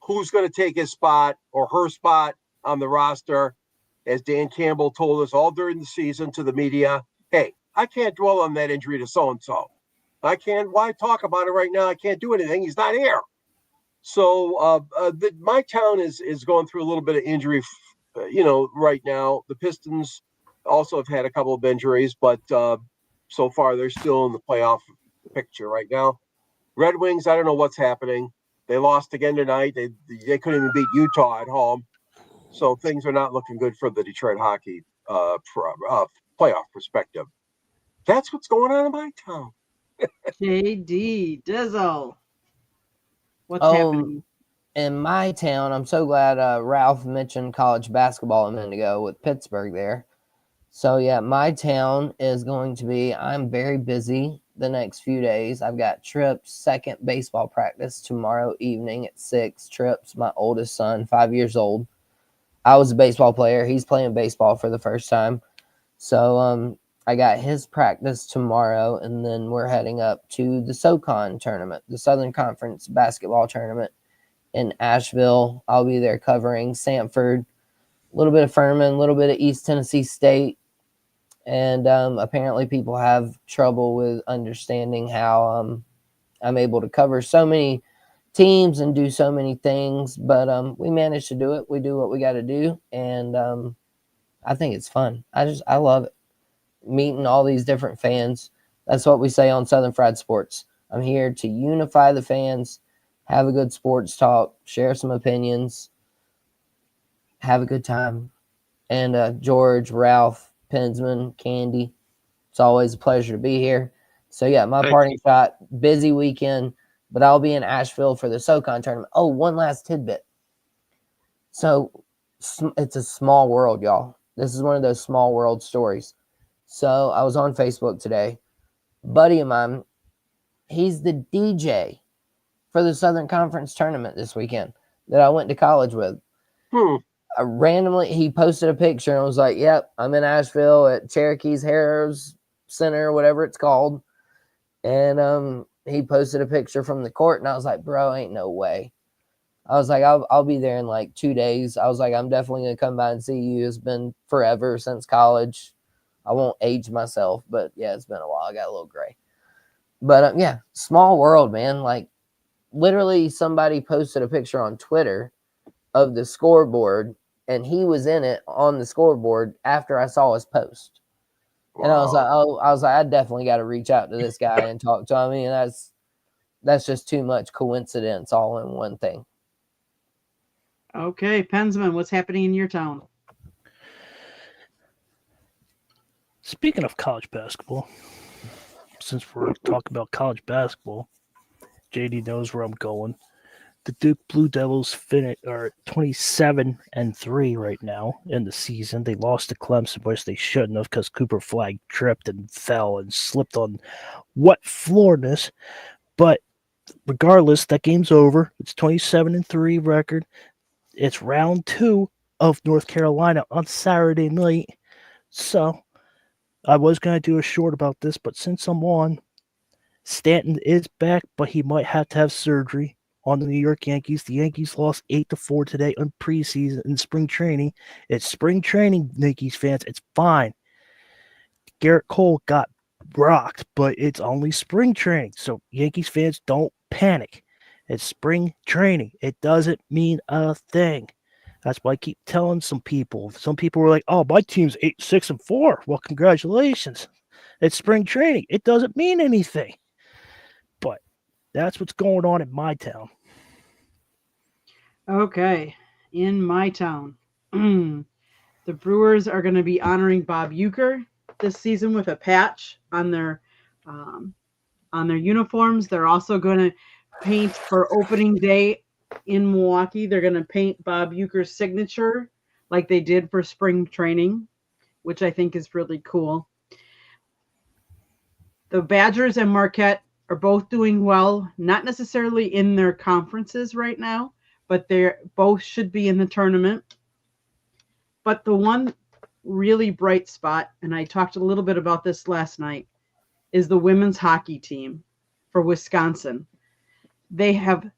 who's going to take his spot or her spot on the roster? As Dan Campbell told us all during the season to the media, hey, I can't dwell on that injury to so-and-so. I can't, why talk about it right now? I can't do anything. He's not here. So my town is going through a little bit of injury, right now. The Pistons also have had a couple of injuries, but so far they're still in the playoff picture right now. Red Wings, I don't know what's happening. They lost again tonight. They couldn't even beat Utah at home. So things are not looking good for the Detroit hockey playoff perspective. That's what's going on in my town. JD Dizzle. What's happening? In my town, I'm so glad Ralph mentioned college basketball a minute ago with Pittsburgh there. So, yeah, my town is going to be, I'm very busy the next few days. I've got Tripp's second baseball practice tomorrow evening at 6. Tripp's my oldest son, 5 years old. I was a baseball player. He's playing baseball for the first time. So I got his practice tomorrow, and then we're heading up to the SoCon tournament, the Southern Conference basketball tournament in Asheville. I'll be there covering Samford, a little bit of Furman, a little bit of East Tennessee State. And apparently people have trouble with understanding how I'm able to cover so many teams and do so many things, but we managed to do it. We do what we got to do, and I think it's fun. I love it, meeting all these different fans. That's what we say on Southern Fried Sports. I'm here to unify the fans, have a good sports talk, share some opinions, have a good time. And George, Ralph, Pensman, Candy, it's always a pleasure to be here. So yeah, my parting shot, busy weekend, but I'll be in Asheville for the SoCon tournament. Oh, one last tidbit. So it's a small world, y'all. This is one of those small world stories. So I was on Facebook today. Buddy of mine, he's the DJ for the Southern Conference tournament this weekend that I went to college with. Randomly, he posted a picture and was like, yep, I'm in Asheville at Cherokee's Harrows Center, whatever it's called. And he posted a picture from the court, and I was like, bro, ain't no way. I was like, I'll be there in like 2 days. I was like, I'm definitely going to come by and see you. It's been forever since college. I won't age myself, but yeah, it's been a while. I got a little gray. But yeah, small world, man. Like literally somebody posted a picture on Twitter of the scoreboard, and he was in it on the scoreboard after I saw his post. And I was like, Wow. I definitely got to reach out to this guy and talk to him. I mean, that's just too much coincidence all in one thing. Okay, Pensman, what's happening in your town? Speaking of college basketball, since we're talking about college basketball, JD knows where I'm going. The Duke Blue Devils are 27-3 right now in the season. They lost to Clemson, which they shouldn't have because Cooper Flagg tripped and fell and slipped on wet floorness. But regardless, that game's over. It's 27-3 record. It's round 2 of North Carolina on Saturday night. So I was going to do a short about this, but since I'm on, Stanton is back, but he might have to have surgery on the New York Yankees. The Yankees lost 8-4 today on preseason in spring training. It's spring training, Yankees fans. It's fine. Garrett Cole got rocked, but it's only spring training. So Yankees fans, don't panic. It's spring training. It doesn't mean a thing. That's why I keep telling some people. Some people were like, "Oh, my team's 8-6-4." Well, congratulations. It's spring training. It doesn't mean anything. But that's what's going on in my town. Okay, in my town, the Brewers are going to be honoring Bob Uecker this season with a patch on their uniforms. They're also going to paint for opening day in Milwaukee. They're going to paint Bob Uecker's signature like they did for spring training, which I think is really cool. The Badgers and Marquette are both doing well, not necessarily in their conferences right now, but they're both should be in the tournament. But the one really bright spot, and I talked a little bit about this last night, is the women's hockey team for Wisconsin. They have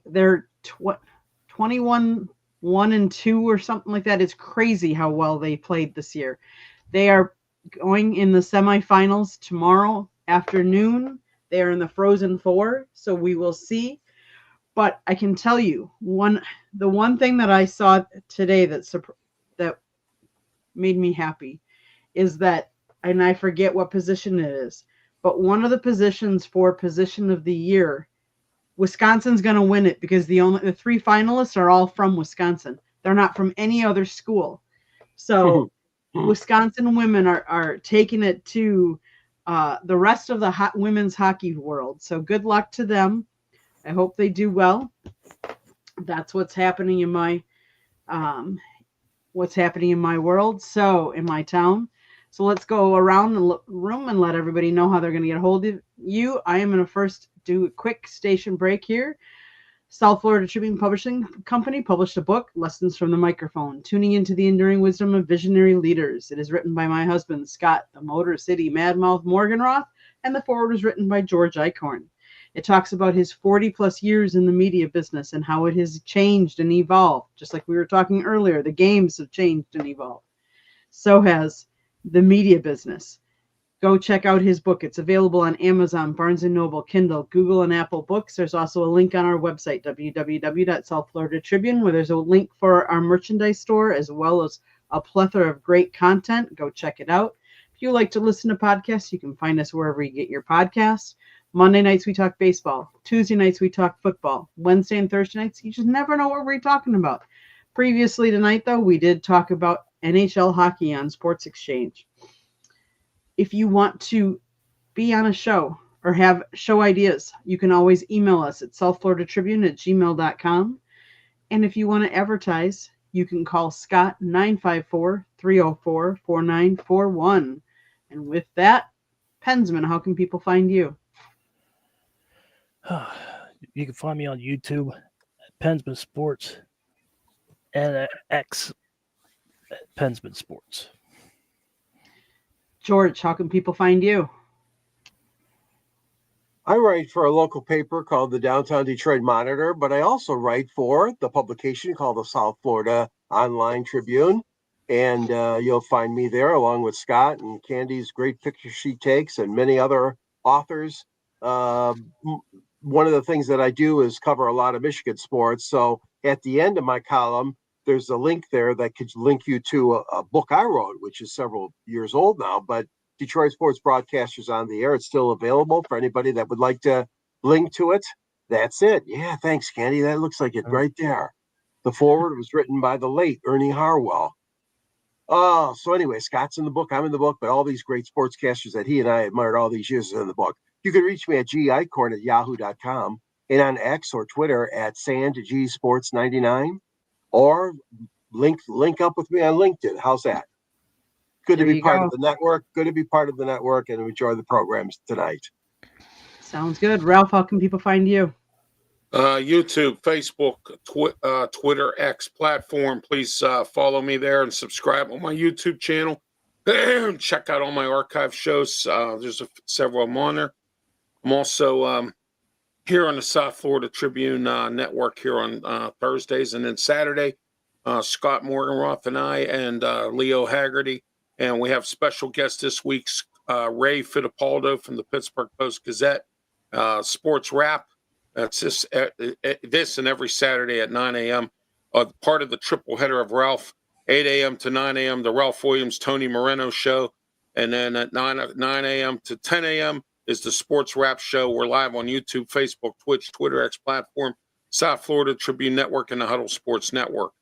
they're 21-1-2 or something like that. It's crazy how well they played this year. They are going in the semifinals tomorrow afternoon. They are in the Frozen Four, so we will see. But I can tell you, the one thing that I saw today that made me happy is that, and I forget what position it is, but one of the positions for position of the year, Wisconsin's going to win it because the 3 finalists are all from Wisconsin. They're not from any other school. So Wisconsin women are taking it to the rest of the women's hockey world. So good luck to them. I hope they do well. That's what's happening in my world. So in my town. So let's go around the room and let everybody know how they're going to get a hold of you. I am going to first do a quick station break here. South Florida Tribune Publishing Company published a book, Lessons from the Microphone, Tuning into the Enduring Wisdom of Visionary Leaders. It is written by my husband, Scott, the Motor City Madmouth Morganroth, and the foreword was written by George Eichhorn. It talks about his 40-plus years in the media business and how it has changed and evolved. Just like we were talking earlier, the games have changed and evolved. So has the media business. Go check out his book. It's available on Amazon, Barnes & Noble, Kindle, Google, and Apple Books. There's also a link on our website, www.South Florida Tribune, where there's a link for our merchandise store as well as a plethora of great content. Go check it out. If you like to listen to podcasts, you can find us wherever you get your podcasts. Monday nights, we talk baseball. Tuesday nights, we talk football. Wednesday and Thursday nights, you just never know what we're talking about. Previously tonight, though, we did talk about NHL hockey on Sports Exchange. If you want to be on a show or have show ideas, you can always email us at southfloridatribune@gmail.com. And if you want to advertise, you can call Scott 954-304-4941. And with that, Pensman, how can people find you? You can find me on YouTube at Pensman Sports and at X at Pensman Sports. George, how can people find you? I write for a local paper called the Downtown Detroit Monitor, but I also write for the publication called the South Florida Online Tribune. And you'll find me there along with Scott and Candy's great picture she takes and many other authors. one of the things that I do is cover a lot of Michigan sports. So at the end of my column, there's a link there that could link you to a book I wrote, which is several years old now, but Detroit Sports Broadcasters on the Air. It's still available for anybody that would like to link to it. That's it. Yeah, thanks, Candy. That looks like it right there. The foreword was written by the late Ernie Harwell. Oh, so anyway, Scott's in the book, I'm in the book, but all these great sportscasters that he and I admired all these years are in the book. You can reach me at gicorn@yahoo.com and on X or Twitter at SandGSports99, or link up with me on LinkedIn. How's that? Good to be part of the network. Good to be part of the network and enjoy the programs tonight. Sounds good. Ralph, how can people find you? YouTube, Facebook, Twitter, X platform. Please follow me there and subscribe on my YouTube channel. Check out all my archive shows. There's several of them on there. I'm also here on the South Florida Tribune Network here on Thursdays, and then Saturday, Scott Morganroth and I and Leo Haggerty. And we have special guest this week's Ray Fittipaldo from the Pittsburgh Post-Gazette. Sports Wrap. That's this and every Saturday at 9 a.m. Part of the triple header of Ralph, 8 a.m. to 9 a.m., the Ralph Williams, Tony Moreno show. And then at 9 a.m. to 10 a.m. is the Sports Wrap show. We're live on YouTube, Facebook, Twitch, Twitter, X platform, South Florida Tribune Network, and the Huddle Sports Network.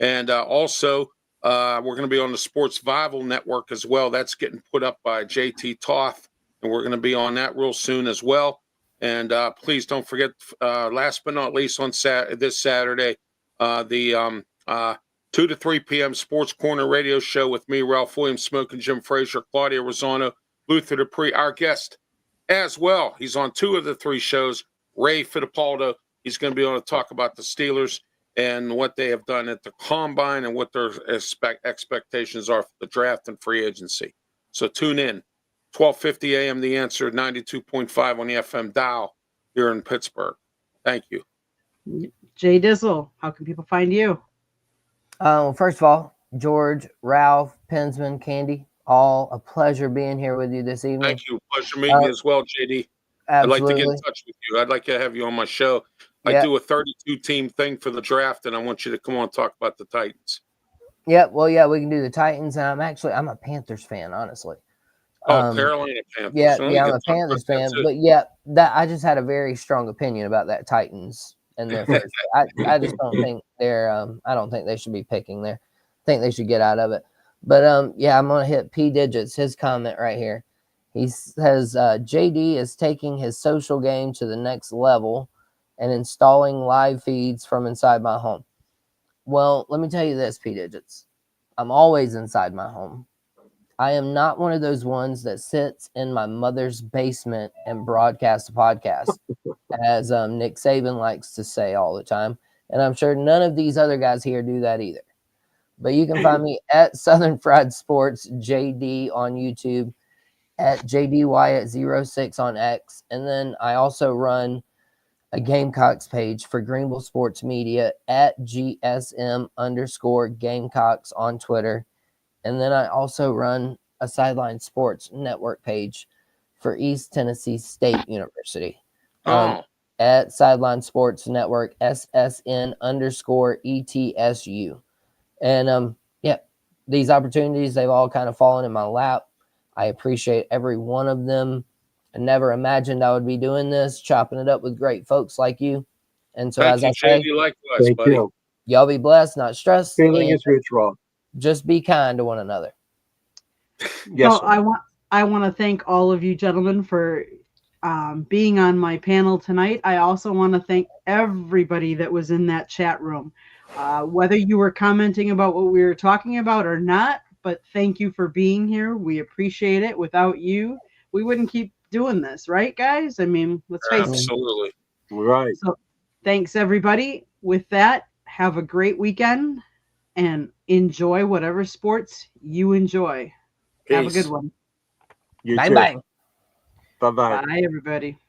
And also, we're going to be on the Sports Vival Network as well. That's getting put up by JT Toth, and we're going to be on that real soon as well. And please don't forget, last but not least, on this Saturday, the 2 to 3 p.m. Sports Corner radio show with me, Ralph Williams, Smoking Jim Frazier, Claudia Rosano, Luther Dupree, our guest as well. He's on 2 of the 3 shows. Ray Fittipaldo, he's going to be on to talk about the Steelers and what they have done at the Combine and what their expectations are for the draft and free agency. So tune in. 12:50 a.m. The Answer, 92.5 on the FM dial here in Pittsburgh. Thank you. Jay Dizzle, how can people find you? Well, first of all, George, Ralph, Pensman, Candy, all a pleasure being here with you this evening. Thank you. Pleasure meeting you as well, JD. Absolutely. I'd like to get in touch with you. I'd like to have you on my show. I do a 32-team thing for the draft, and I want you to come on and talk about the Titans. Well, we can do the Titans. And I'm a Panthers fan, honestly. Carolina Panthers. Yeah, I'm a Panthers fan, but that I just had a very strong opinion about that Titans and their first. I just don't think they're. I don't think they should be picking there. I think they should get out of it. But I'm gonna hit P Digits. His comment right here. He says JD is taking his social game to the next level and installing live feeds from inside my home. Well, let me tell you this, P Digits. I'm always inside my home. I am not one of those ones that sits in my mother's basement and broadcasts a podcast, as Nick Saban likes to say all the time. And I'm sure none of these other guys here do that either. But you can find me at Southern Fried Sports, JD on YouTube, at JDY@06 on X. And then I also run a Gamecocks page for Greenville Sports Media at GSM_Gamecocks on Twitter. And then I also run a Sideline Sports Network page for East Tennessee State University at Sideline Sports Network, SSN_ETSU. And these opportunities, they've all kind of fallen in my lap. I appreciate every one of them. I never imagined I would be doing this, chopping it up with great folks like you. And so, as I say, likewise, buddy. Y'all be blessed, not stressed. Feeling is mutual. Just be kind to one another. Yes. So I want to thank all of you gentlemen for being on my panel tonight. I also want to thank everybody that was in that chat room, whether you were commenting about what we were talking about or not. But thank you for being here. We appreciate it. Without you, we wouldn't keep doing this, right, guys? I mean, let's face it. Absolutely. Right. So thanks, everybody. With that, have a great weekend and enjoy whatever sports you enjoy. Peace. Have a good one. You Bye too. bye. Bye-bye. Bye, everybody.